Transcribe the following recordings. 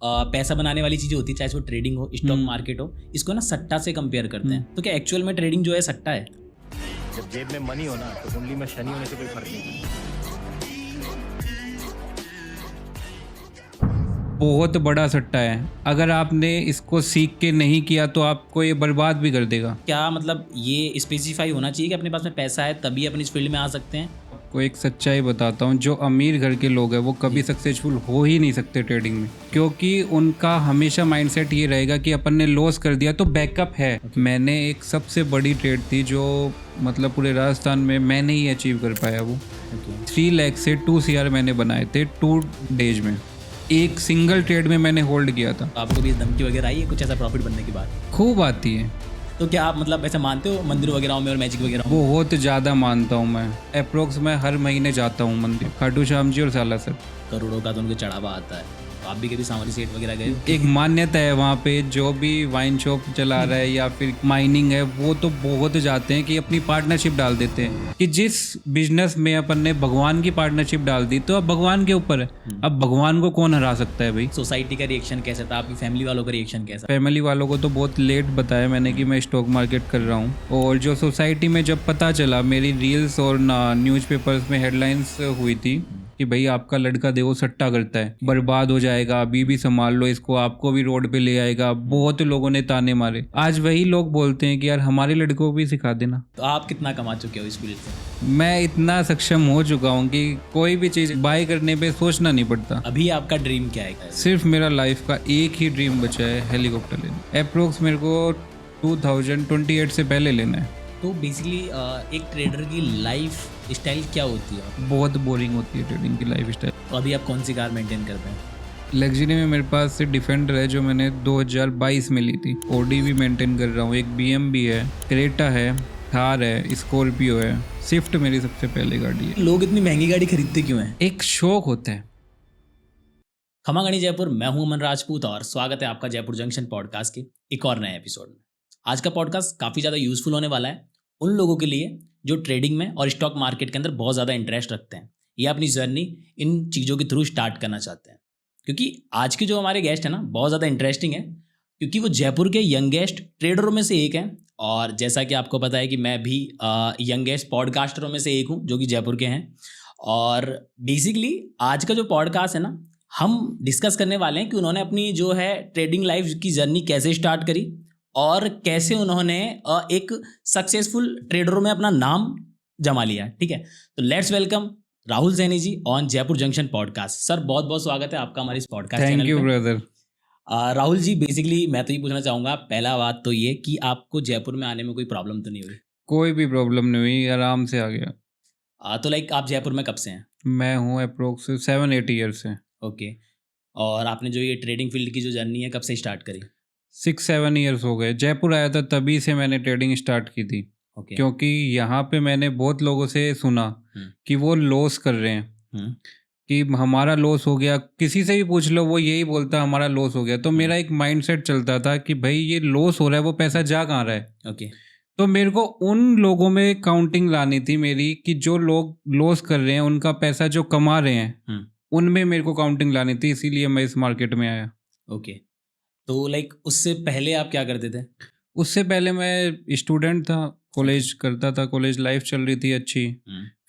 पैसा बनाने वाली चीज़ें होती है, चाहे वो ट्रेडिंग हो, स्टॉक मार्केट हो, इसको ना सट्टा से कंपेयर करते हैं। तो क्या एक्चुअल में ट्रेडिंग जो है सट्टा है? जब जेब में मनी हो ना तो कुंडली में शनि होने से कोई फर्क नहीं। बहुत बड़ा सट्टा है। अगर आपने इसको सीख के नहीं किया तो आपको ये बर्बाद भी कर देगा। क्या मतलब ये स्पेसिफाई होना चाहिए कि अपने पास में पैसा है तभी अपन इस फील्ड में आ सकते हैं? आपको एक सच्चाई बताता हूँ, जो अमीर घर के लोग हैं वो कभी सक्सेसफुल हो ही नहीं सकते ट्रेडिंग में, क्योंकि उनका हमेशा माइंडसेट ये रहेगा कि अपन ने लॉस कर दिया तो बैकअप है। मैंने एक सबसे बड़ी ट्रेड थी जो मतलब पूरे राजस्थान में मैंने ही अचीव कर पाया। वो 3 लाख से 2 CR मैंने बनाए थे 2 डेज में। एक सिंगल ट्रेड में मैंने होल्ड किया था। आपको भी धमकी वगैरह आई है कुछ ऐसा प्रॉफिट बनने के बाद? खूब आती है। तो क्या आप मतलब ऐसा मानते हो मंदिरों वगैरह में और मैजिक वगैरह में? बहुत ज़्यादा मानता हूँ मैं। अप्रोक्स मैं हर महीने जाता हूँ मंदिर, खाटू श्याम जी और सालासर। करोड़ों का तो उनके चढ़ावा आता है। तो आप भी कभी सांवरी सेठ वगैरह गए? एक मान्यता है वहाँ पे, जो भी वाइन शॉप चला रहा है या फिर माइनिंग है वो तो बहुत जाते हैं कि अपनी पार्टनरशिप डाल देते हैं कि जिस बिजनेस में अपन ने भगवान की पार्टनरशिप डाल दी तो अब भगवान के ऊपर है। अब भगवान को कौन हरा सकता है भाई। सोसाइटी का रिएक्शन कैसा था? आपकी फैमिली वालों का रिएक्शन कैसा? फैमिली वालों को तो बहुत लेट बताया मैंने कि मैं स्टॉक मार्केट कर रहा हूँ, और जो सोसाइटी में जब पता चला, मेरी रील्स और न्यूज़पेपर्स में हेडलाइंस हुई थी कि भाई आपका लड़का देखो सट्टा करता है, बर्बाद हो जाएगा, अभी भी संभाल लो इसको, आपको भी रोड पे ले आएगा। बहुत लोगों ने ताने मारे। आज वही लोग बोलते हैं कि यार हमारे लड़कों को भी सिखा देना। तो आप कितना कमा चुके हो इस फील्ड से? मैं इतना सक्षम हो चुका हूँ कि कोई भी चीज़ बाय करने पे सोचना नहीं पड़ता। अभी आपका ड्रीम क्या है? सिर्फ मेरा लाइफ का एक ही ड्रीम बचा है, हेलीकॉप्टर लेना। अप्रोक्स मेरे को 2028 से पहले लेना है। तो बेसिकली एक ट्रेडर की लाइफ स्टाइल क्या होती है? बहुत बोरिंग होती है ट्रेडिंग की लाइफ स्टाइल। तो अभी आप कौन सी कार मेंटेन करते हैं? लग्जरी में मेरे पास से डिफेंडर है जो मैंने 2022 में ली थी। ऑडी भी मेंटेन कर रहा हूँ, एक BM भी है, क्रेटा है, थार है, स्कॉर्पियो है, स्विफ्ट मेरी सबसे पहले गाड़ी है। लोग इतनी महंगी गाड़ी खरीदते क्यों हैं? एक शौक होता है। खमागणी जयपुर, मैं हूं अमन राजपूत और स्वागत है आपका जयपुर जंक्शन पॉडकास्ट के एक और नए एपिसोड में। आज का पॉडकास्ट काफ़ी ज़्यादा यूजफुल होने वाला है उन लोगों के लिए जो ट्रेडिंग में और स्टॉक मार्केट के अंदर बहुत ज़्यादा इंटरेस्ट रखते हैं या अपनी जर्नी इन चीज़ों के थ्रू स्टार्ट करना चाहते हैं। क्योंकि आज के जो हमारे गेस्ट हैं ना, बहुत ज़्यादा इंटरेस्टिंग है, क्योंकि वो जयपुर के यंगेस्ट ट्रेडरों में से एक हैं। और जैसा कि आपको पता है कि मैं भी यंगेस्ट पॉडकास्टरों में से एक हूँ जो कि जयपुर के हैं। और बेसिकली आज का जो पॉडकास्ट है ना, हम डिस्कस करने वाले हैं कि उन्होंने अपनी जो है ट्रेडिंग लाइफ की जर्नी कैसे स्टार्ट करी और कैसे उन्होंने एक सक्सेसफुल ट्रेडरों में अपना नाम जमा लिया। ठीक है, तो let's welcome Rahul Saini ji on Jaipur junction podcast. Sir बहुत बहुत स्वागत है आपका हमारे इस पॉडकास्ट चैनल पे। Thank you brother. Rahul ji, basically मैं तो ये पूछना चाहूँगा, पहला बात तो ये कि आपको जयपुर में आने में कोई प्रॉब्लम तो नहीं हुई? कोई भी प्रॉब्लम नहीं हुई, आराम से आ गया। तो लाइक आप जयपुर में कब से हैं? मैं हूँ अप्रोक्स 7-8 ईयर से। ओके, और आपने जो ये ट्रेडिंग फील्ड की जो जर्नी है कब से स्टार्ट करी? 6-7 ईयर्स हो गए। जयपुर आया था तभी से मैंने ट्रेडिंग स्टार्ट की थी। ओके। क्योंकि यहाँ पे मैंने बहुत लोगों से सुना कि वो लॉस कर रहे हैं, कि हमारा लॉस हो गया। किसी से भी पूछ लो वो यही बोलता हमारा लॉस हो गया। तो मेरा एक माइंडसेट चलता था कि भाई ये लॉस हो रहा है, वो पैसा जा कहाँ रहा है। ओके। तो मेरे को उन लोगों में काउंटिंग लानी थी मेरी, कि जो लोग लॉस कर रहे हैं उनका पैसा जो कमा रहे हैं उनमें मेरे को काउंटिंग लानी थी, इसीलिए मैं इस मार्केट में आया। ओके, तो लाइक उससे पहले आप क्या करते थे? उससे पहले मैं स्टूडेंट था, कॉलेज करता था, कॉलेज लाइफ चल रही थी अच्छी।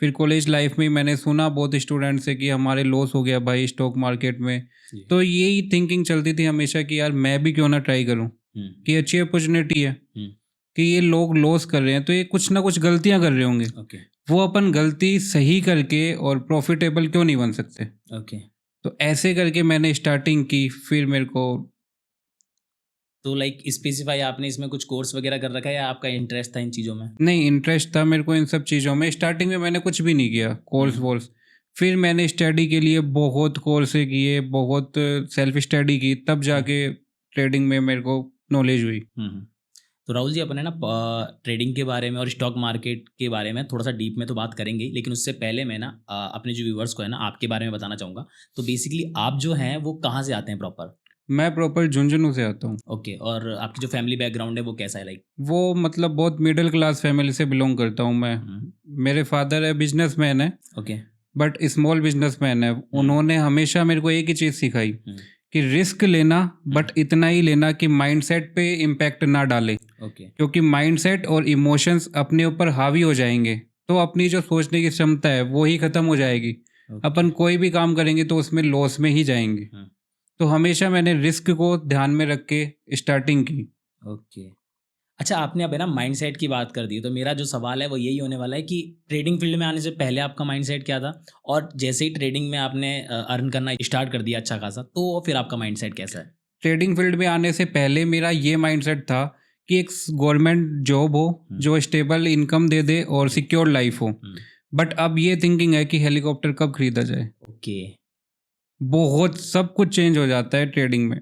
फिर कॉलेज लाइफ में मैंने सुना बहुत स्टूडेंट से कि हमारे लॉस हो गया भाई स्टॉक मार्केट में। तो यही थिंकिंग चलती थी हमेशा कि यार मैं भी क्यों ना ट्राई करूं, कि अच्छी अपॉर्चुनिटी है, कि ये लोग लॉस कर रहे हैं तो ये कुछ ना कुछ गलतियां कर रहे होंगे। वो अपन गलती सही करके और प्रॉफिटेबल क्यों नहीं बन सकते। तो ऐसे करके मैंने स्टार्टिंग की। फिर मेरे को तो लाइक स्पेसिफाई आपने इसमें कुछ कोर्स वगैरह कर रखा है या आपका इंटरेस्ट था इन चीज़ों में? नहीं, इंटरेस्ट था मेरे को इन सब चीज़ों में। स्टार्टिंग में मैंने कुछ भी नहीं किया कोर्स वोर्स। फिर मैंने स्टडी के लिए बहुत कोर्स किए, बहुत सेल्फ स्टडी की, तब जाके ट्रेडिंग में मेरे को नॉलेज हुई। तो राहुल जी, अपन है ना ट्रेडिंग के बारे में और स्टॉक मार्केट के बारे में थोड़ा सा डीप में तो बात करेंगे, लेकिन उससे पहले मैं ना अपने जो व्यूवर्स को है ना आपके बारे में बताना चाहूँगा। तो बेसिकली आप जो हैं वो कहाँ से आते हैं प्रॉपर? मैं प्रॉपर झुंझुनू से आता हूँ। ओके, और आपकी जो फैमिली बैकग्राउंड है वो कैसा है? लाइक वो मतलब बहुत मिडिल क्लास फैमिली से बिलोंग करता हूँ मैं। मेरे फादर है बिजनेसमैन है। ओके। बट स्मॉल बिजनेसमैन है। उन्होंने हमेशा मेरे को एक ही चीज़ सिखाई कि रिस्क लेना बट इतना ही लेना कि माइंडसेट पे इम्पैक्ट ना डाले, ओके क्योंकि माइंडसेट और इमोशंस अपने ऊपर हावी हो जाएंगे तो अपनी जो सोचने की क्षमता है वो ही ख़त्म हो जाएगी। अपन कोई भी काम करेंगे तो उसमें लॉस में ही जाएंगे। तो हमेशा मैंने रिस्क को ध्यान में रख के स्टार्टिंग की। ओके अच्छा, आपने अब है ना माइंडसेट की बात कर दी, तो मेरा जो सवाल है वो यही होने वाला है कि ट्रेडिंग फील्ड में आने से पहले आपका माइंडसेट क्या था, और जैसे ही ट्रेडिंग में आपने अर्न करना स्टार्ट कर दिया अच्छा खासा, तो फिर आपका माइंडसेट कैसा है? ट्रेडिंग फील्ड में आने से पहले मेरा ये माइंडसेट था कि एक गवर्नमेंट जॉब हो जो स्टेबल इनकम दे दे और सिक्योर लाइफ हो। बट अब ये थिंकिंग है कि हेलीकॉप्टर कब खरीदा जाए। ओके बहुत सब कुछ चेंज हो जाता है ट्रेडिंग में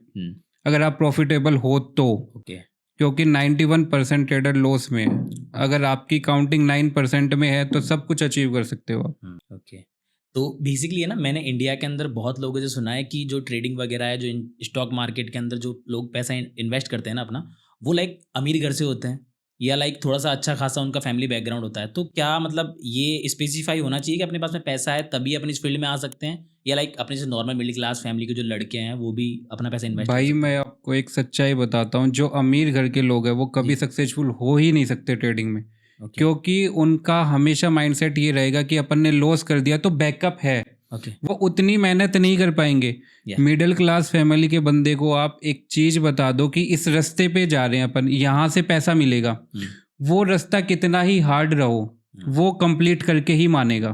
अगर आप प्रॉफिटेबल हो तो, ओके क्योंकि 91% ट्रेडर लॉस में है। अगर आपकी काउंटिंग 9% में है तो सब कुछ अचीव कर सकते हो आप। ओके तो बेसिकली है ना, मैंने इंडिया के अंदर बहुत लोगों से सुना है कि जो ट्रेडिंग वगैरह है, जो स्टॉक मार्केट के अंदर जो लोग पैसा इन्वेस्ट करते हैं ना अपना, वो लाइक अमीर घर से होते हैं या लाइक थोड़ा सा अच्छा खासा उनका फैमिली बैकग्राउंड होता है। तो क्या मतलब ये स्पेसिफाई होना चाहिए कि अपने पास में पैसा है तभी अपनी इस फील्ड में आ सकते हैं, या लाइक अपने से नॉर्मल मिडिल क्लास फैमिली के जो लड़के हैं वो भी अपना पैसा इन्वेस्ट भाई मैं आपको एक सच्चाई बताता हूँ, जो अमीर घर के लोग हैं वो कभी सक्सेसफुल हो ही नहीं सकते ट्रेडिंग में। क्योंकि उनका हमेशा माइंडसेट ये रहेगा कि अपन ने लॉस कर दिया तो बैकअप है। वो उतनी मेहनत नहीं कर पाएंगे। मिडिल क्लास फैमिली के बंदे को आप एक चीज बता दो कि इस रास्ते पे जा रहे हैं अपन, यहाँ से पैसा मिलेगा, वो रास्ता कितना ही हार्ड रहो वो कंप्लीट करके ही मानेगा।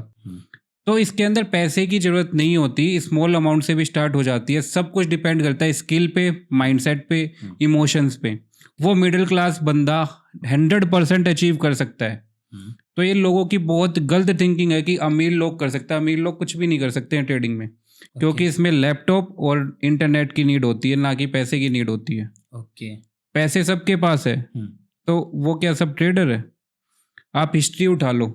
तो इसके अंदर पैसे की जरूरत नहीं होती, स्मॉल अमाउंट से भी स्टार्ट हो जाती है। सब कुछ डिपेंड करता है स्किल पे, माइंडसेट पे, इमोशंस पे। वो मिडिल क्लास बंदा 100% अचीव कर सकता है। तो ये लोगों की बहुत गलत थिंकिंग है कि अमीर लोग कर सकते हैं। अमीर लोग कुछ भी नहीं कर सकते हैं ट्रेडिंग में, क्योंकि इसमें लैपटॉप और इंटरनेट की नीड होती है, ना कि पैसे की नीड होती है। पैसे सबके पास है तो वो क्या सब ट्रेडर है? आप हिस्ट्री उठा लो,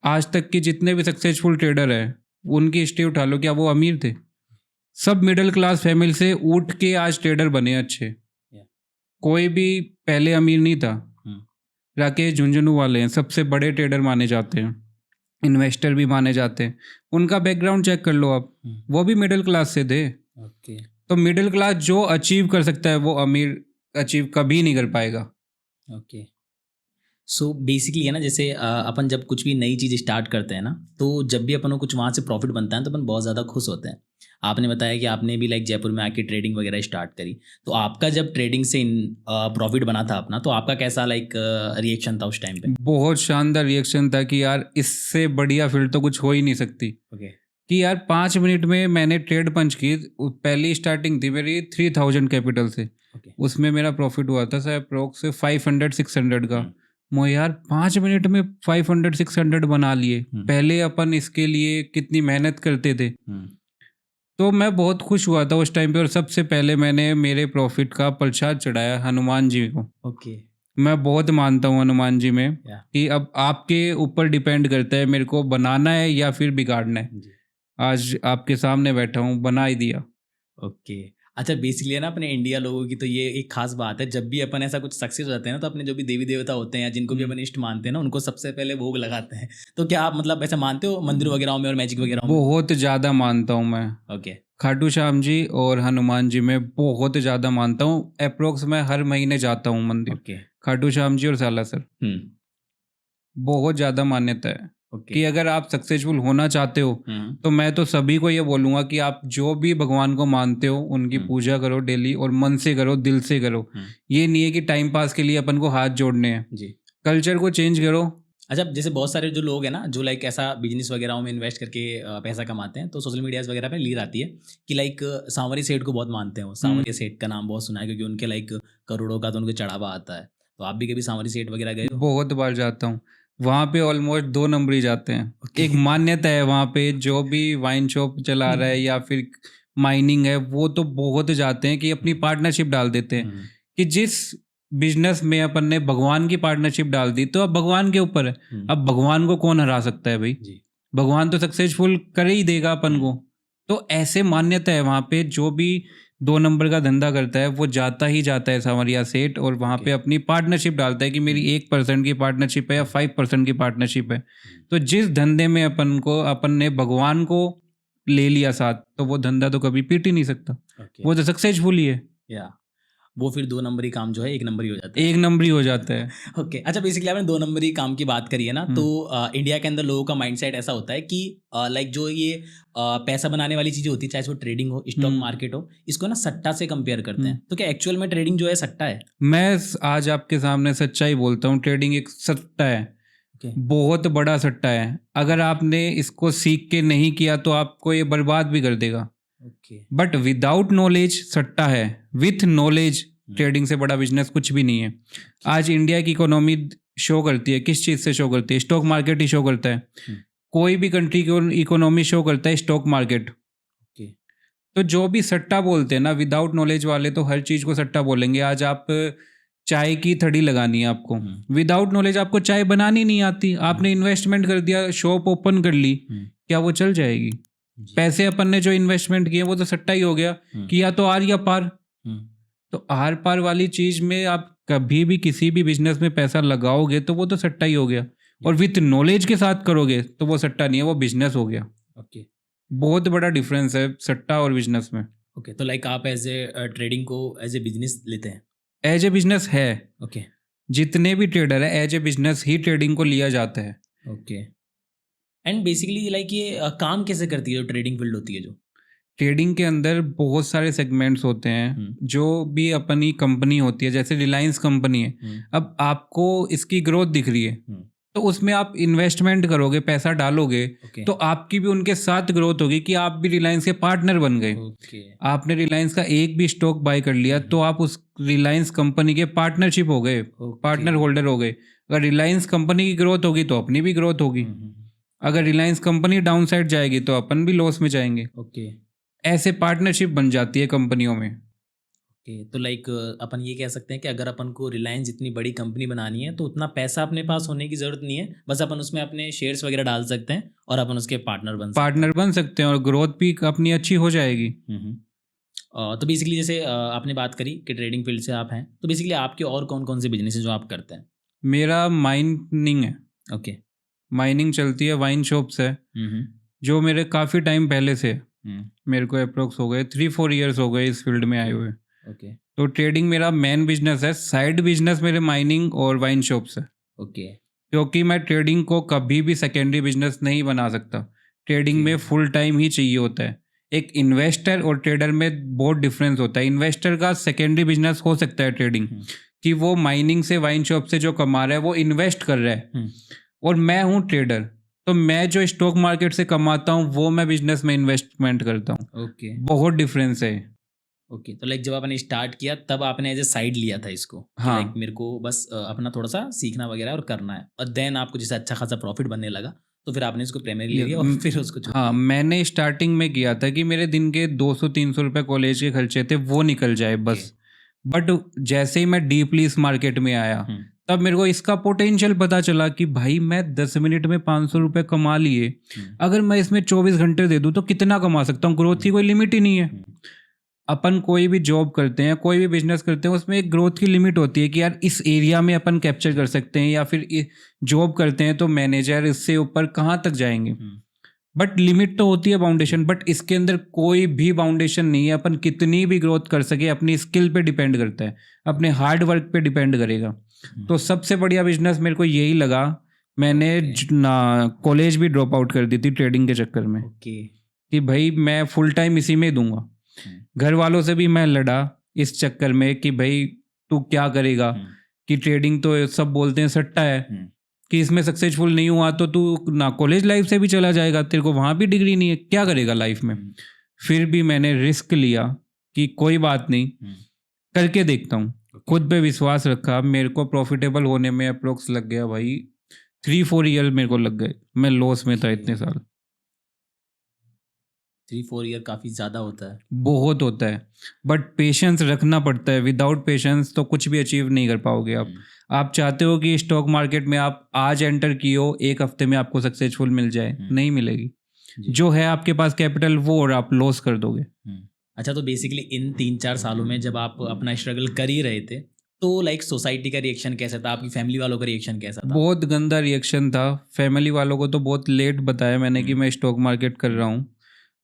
आज तक के जितने भी सक्सेसफुल ट्रेडर हैं उनकी हिस्ट्री उठा लो, क्या वो अमीर थे? सब मिडिल क्लास फैमिली से उठ के आज ट्रेडर बने अच्छे। कोई भी पहले अमीर नहीं था। राकेश झुंझुनू हैं, सबसे बड़े ट्रेडर माने जाते हैं, इन्वेस्टर भी माने जाते हैं। उनका बैकग्राउंड चेक कर लो आप, वो भी मिडिल क्लास से थे। तो मिडिल क्लास जो अचीव कर सकता है वो अमीर अचीव कभी नहीं कर पाएगा। सो बेसिकली है ना, जैसे अपन जब कुछ भी नई चीज़ स्टार्ट करते हैं ना, तो जब भी अपन को कुछ वहाँ से प्रॉफिट बनता है तो अपन बहुत ज़्यादा खुश होते हैं। आपने बताया कि आपने भी लाइक जयपुर में आके ट्रेडिंग वगैरह स्टार्ट करी, तो आपका जब ट्रेडिंग से प्रॉफिट बना था अपना, तो आपका कैसा लाइक रिएक्शन था उस टाइम पे? बहुत शानदार रिएक्शन था कि यार इससे बढ़िया फील्ड तो कुछ हो ही नहीं सकती। कि यार 5 मिनट में मैंने ट्रेड पंच की। पहली स्टार्टिंग थी मेरी 3000 कैपिटल से। उसमें मेरा प्रॉफिट हुआ था सर अप्रोक्स 500-600 का। मैं यार 5 मिनट में 500-600 बना लिए। पहले अपन इसके लिए कितनी मेहनत करते थे। तो मैं बहुत खुश हुआ था उस टाइम पे। और सबसे पहले मैंने मेरे प्रॉफिट का प्रसाद चढ़ाया हनुमान जी को। मैं बहुत मानता हूँ हनुमान जी में कि अब आपके ऊपर डिपेंड करता है मेरे को बनाना है या फिर बिगाड़ना है। आज आपके सामने बैठा हूँ, बना ही दिया। अच्छा बेसिकली है ना, अपने इंडिया लोगों की तो ये एक खास बात है, जब भी अपन ऐसा कुछ सक्सेस हो जाते हैं ना, तो अपने जो भी देवी देवता होते हैं या जिनको भी अपन इष्ट मानते हैं ना, उनको सबसे पहले भोग लगाते हैं। तो क्या आप मतलब ऐसा मानते हो मंदिर वगैरह में और मैजिक वगैरह में? बहुत ज़्यादा मानता हूँ मैं। खाटू श्याम जी और हनुमान जी में बहुत ज़्यादा मानता हूँ। अप्रोक्स मैं हर महीने जाता हूँ मंदिर। खाटू श्याम जी और सालासर बहुत ज़्यादा मान्यता है कि अगर आप सक्सेसफुल होना चाहते हो तो मैं तो सभी को ये बोलूँगा कि आप जो भी भगवान को मानते हो उनकी पूजा करो डेली, और मन से करो, दिल से करो। ये नहीं है कि टाइम पास के लिए अपन को हाथ जोड़ने हैं। कल्चर को चेंज करो। अच्छा, जैसे बहुत सारे जो लोग हैं ना, जो लाइक ऐसा बिजनेस वगैरह में इन्वेस्ट करके पैसा कमाते हैं, तो सोशल मीडियाज वगैरह पे लीड आती है कि लाइक सांवरी सेठ को बहुत मानते हैं। वो सांवरी सेठ का नाम बहुत सुना है क्योंकि उनके लाइक करोड़ों का तो उनके चढ़ावा आता है। तो आप भी कभी सांवरी सेठ वगैरह गए? बहुत बार जाता हूँ। वहाँ पे ऑलमोस्ट 2 नंबर ही जाते हैं। एक मान्यता है वहाँ पे, जो भी वाइन शॉप चला रहा है या फिर माइनिंग है, वो तो बहुत जाते हैं कि अपनी पार्टनरशिप डाल देते हैं। कि जिस बिजनेस में अपन ने भगवान की पार्टनरशिप डाल दी तो अब भगवान के ऊपर है। अब भगवान को कौन हरा सकता है भाई? भगवान तो सक्सेसफुल कर ही देगा अपन को। तो ऐसे मान्यता है वहाँ पे। जो भी 2 नंबर का धंधा करता है वो जाता ही जाता है सांवरिया सेठ, और वहाँ पे अपनी पार्टनरशिप डालता है कि मेरी 1% की पार्टनरशिप है या 5% की पार्टनरशिप है। तो जिस धंधे में अपन ने भगवान को ले लिया साथ, तो वो धंधा तो कभी पीट ही नहीं सकता। ओके वो तो सक्सेसफुल ही है, या वो फिर 2 नंबरी काम जो है 1 नंबरी हो जाता है। एक नंबरी हो जाता है। ओके अच्छा बेसिकली आपने 2 नंबरी काम की बात करी है ना, तो इंडिया के अंदर लोगों का माइंडसेट ऐसा होता है कि लाइक जो ये पैसा बनाने वाली चीज़ें होती है, चाहे वो ट्रेडिंग हो, स्टॉक मार्केट हो, इसको ना सट्टा से कंपेयर करते हैं। तो क्या एक्चुअल में ट्रेडिंग जो है सट्टा है? मैं आज आपके सामने सच्चाई बोलता हूँ, ट्रेडिंग एक सट्टा है, ओके बहुत बड़ा सट्टा है। अगर आपने इसको सीख के नहीं किया तो आपको ये बर्बाद भी कर देगा। ओके बट विदाउट नॉलेज सट्टा है, विथ नॉलेज ट्रेडिंग से बड़ा बिजनेस कुछ भी नहीं है। आज इंडिया की इकोनॉमी शो करती है, किस चीज़ से शो करती है? स्टॉक मार्केट ही शो करता है। कोई भी कंट्री की इकोनॉमी शो करता है स्टॉक मार्केट। ओके तो जो भी सट्टा बोलते हैं ना, विदाउट नॉलेज वाले तो हर चीज़ को सट्टा बोलेंगे। आज आप चाय की थड़ी लगानी है आपको, विदाउट नॉलेज आपको चाय बनानी नहीं आती, आपने इन्वेस्टमेंट कर दिया, शॉप ओपन कर ली, क्या वो चल जाएगी? पैसे अपन ने जो इन्वेस्टमेंट किए वो तो सट्टा ही हो गया कि या तो आर या पार। तो आर पार वाली चीज में आप कभी भी किसी भी बिजनेस में पैसा लगाओगे तो वो तो सट्टा ही हो गया, और विथ नॉलेज के साथ करोगे तो वो सट्टा नहीं है, वो बिजनेस हो गया। ओके बहुत बड़ा डिफरेंस है सट्टा और बिजनेस में। ओके तो लाइक आप एज ए ट्रेडिंग को एज ए बिजनेस लेते हैं? एज ए बिजनेस है, ओके जितने भी ट्रेडर है एज ए बिजनेस ही ट्रेडिंग को लिया जाता है। ओके एंड बेसिकली लाइक ये काम कैसे करती है जो ट्रेडिंग फील्ड होती है? जो ट्रेडिंग के अंदर बहुत सारे सेगमेंट्स होते हैं, जो भी अपनी कंपनी होती है, जैसे रिलायंस कंपनी है, अब आपको इसकी ग्रोथ दिख रही है तो उसमें आप इन्वेस्टमेंट करोगे, पैसा डालोगे, तो आपकी भी उनके साथ ग्रोथ होगी कि आप भी रिलायंस के पार्टनर बन गए। आपने रिलायंस का एक भी स्टॉक बाय कर लिया तो आप उस रिलायंस कंपनी के पार्टनरशिप हो गए, पार्टनर होल्डर हो गए। अगर रिलायंस कंपनी की ग्रोथ होगी तो अपनी भी ग्रोथ होगी, अगर रिलायंस कंपनी डाउन साइड जाएगी तो अपन भी लॉस में जाएंगे। ओके ऐसे पार्टनरशिप बन जाती है कंपनियों में। ओके तो लाइक अपन ये कह सकते हैं कि अगर अपन को रिलायंस जितनी बड़ी कंपनी बनानी है तो उतना पैसा अपने पास होने की ज़रूरत नहीं है, बस अपन उसमें अपने शेयर्स वगैरह डाल सकते हैं और अपन उसके पार्टनर बन सकते हैं और ग्रोथ भी अपनी अच्छी हो जाएगी। तो बेसिकली जैसे आपने बात करी कि ट्रेडिंग फील्ड से आप हैं, तो बेसिकली आपके और कौन कौन से बिजनेस हैं जो आप करते हैं? मेरा माइनिंग है। ओके माइनिंग चलती है, वाइन शॉप्स है, जो मेरे काफ़ी टाइम पहले से, मेरे को अप्रोक्स हो गए 3-4 ईयर्स हो गए इस फील्ड में आए हुए। ओके तो ट्रेडिंग मेरा मेन बिजनेस है, साइड बिजनेस मेरे माइनिंग और वाइन शॉप्स है। ओके क्योंकि मैं ट्रेडिंग को कभी भी सेकेंडरी बिजनेस नहीं बना सकता, ट्रेडिंग में फुल टाइम ही चाहिए होता है। एक इन्वेस्टर और ट्रेडर में बहुत डिफरेंस होता है। इन्वेस्टर का सेकेंडरी बिजनेस हो सकता है ट्रेडिंग, कि वो माइनिंग से, वाइन शॉप से जो कमा रहा है वो इन्वेस्ट कर रहा है, और मैं हूँ ट्रेडर, तो मैं जो स्टॉक मार्केट से कमाता हूँ वो मैं बिजनेस में इन्वेस्टमेंट करता हूँ। ओके बहुत डिफरेंस है। ओके तो लाइक जब आपने स्टार्ट किया तब आपने एज ए साइड लिया था इसको, हाँ। लाइक मेरे को बस अपना थोड़ा सा सीखना वगैरह और करना है, और देन आपको जैसे अच्छा खासा प्रॉफिट बनने लगा तो फिर आपने इसको प्राइमरी ले लिया और फिर उसको छोड़ हाँ, मैंने स्टार्टिंग में किया था कि मेरे दिन के 200-300 रुपये कॉलेज के खर्चे थे वो निकल जाए बस। बट जैसे ही मैं डीपली इस मार्केट में आया तब मेरे को इसका पोटेंशियल पता चला कि भाई मैं 10 मिनट में 500 रुपये कमा लिए, अगर मैं इसमें 24 घंटे दे दूँ तो कितना कमा सकता हूँ। ग्रोथ की कोई लिमिट ही नहीं है। अपन कोई भी जॉब करते हैं, कोई भी बिजनेस करते हैं, उसमें एक ग्रोथ की लिमिट होती है कि यार इस एरिया में अपन कैप्चर कर सकते हैं, या फिर जॉब करते हैं तो मैनेजर इससे ऊपर कहाँ तक जाएंगे। बट लिमिट तो होती है, बाउंडेशन, बट इसके अंदर कोई भी बाउंडेशन नहीं है। अपन कितनी भी ग्रोथ कर सके अपनी स्किल पे डिपेंड करता है, अपने हार्ड वर्क पे डिपेंड करेगा। तो सबसे बढ़िया बिजनेस मेरे को यही लगा। मैंने कॉलेज भी ड्रॉप आउट कर दी थी ट्रेडिंग के चक्कर में, कि भाई मैं फुल टाइम इसी में दूंगा। घर वालों से भी मैं लड़ा इस चक्कर में कि भाई तू क्या करेगा, कि ट्रेडिंग तो सब बोलते हैं सट्टा है, कि इसमें सक्सेसफुल नहीं हुआ तो तू ना कॉलेज लाइफ से भी चला जाएगा, तेरे को वहाँ भी डिग्री नहीं है, क्या करेगा लाइफ में। फिर भी मैंने रिस्क लिया कि कोई बात नहीं, करके देखता हूँ। खुद पे विश्वास रखा। मेरे को प्रॉफिटेबल होने में अप्रोक्स लग गया भाई 3-4 ईयर मेरे को लग गए। मैं लॉस में था इतने साल। 3-4 ईयर काफ़ी ज़्यादा होता है, बहुत होता है, बट पेशेंस रखना पड़ता है। विदाउट पेशेंस तो कुछ भी अचीव नहीं कर पाओगे आप चाहते हो कि स्टॉक मार्केट में आप आज एंटर किए हो, 1 हफ्ते में आपको सक्सेसफुल मिल जाए, नहीं मिलेगी। जो है आपके पास कैपिटल वो, और आप लॉस कर दोगे। अच्छा तो बेसिकली इन 3-4 सालों में जब आप अपना स्ट्रगल कर ही रहे थे तो लाइक सोसाइटी का रिएक्शन कैसा था, आपकी फैमिली वालों का रिएक्शन कैसा था? बहुत गंदा रिएक्शन था। फैमिली वालों को तो बहुत लेट बताया मैंने कि मैं स्टॉक मार्केट कर रहा हूँ,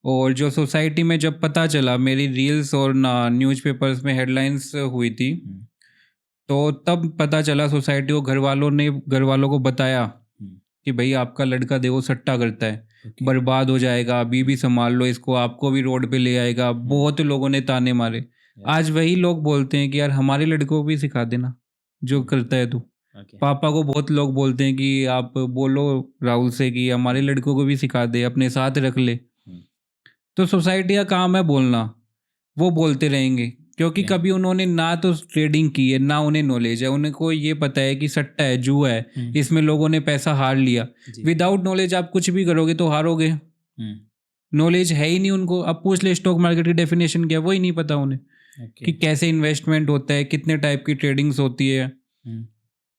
और जो सोसाइटी में जब पता चला, मेरी रील्स और न्यूज़पेपर्स में हेडलाइंस हुई थी, तो तब पता चला सोसाइटी को, घर वालों को बताया कि भाई आपका लड़का देखो सट्टा करता है, बर्बाद हो जाएगा, अभी भी संभाल लो इसको, आपको भी रोड पे ले आएगा। बहुत लोगों ने ताने मारे। आज वही लोग बोलते हैं कि यार हमारे लड़कों को भी सिखा देना जो करता है तू। पापा को बहुत लोग बोलते हैं कि आप बोलो राहुल से कि हमारे लड़कों को भी सिखा दे, अपने साथ रख ले। तो सोसाइटी का काम है बोलना, वो बोलते रहेंगे, क्योंकि कभी उन्होंने ना तो ट्रेडिंग की है, ना उन्हें नॉलेज है। उनको ये पता है कि सट्टा है, जुआ है, इसमें लोगों ने पैसा हार लिया। विदाउट नॉलेज आप कुछ भी करोगे तो हारोगे। नॉलेज है ही नहीं उनको। अब पूछ ले स्टॉक मार्केट की डेफिनेशन क्या है, वही नहीं पता उन्हें कि कैसे इन्वेस्टमेंट होता है, कितने टाइप की ट्रेडिंग्स होती है।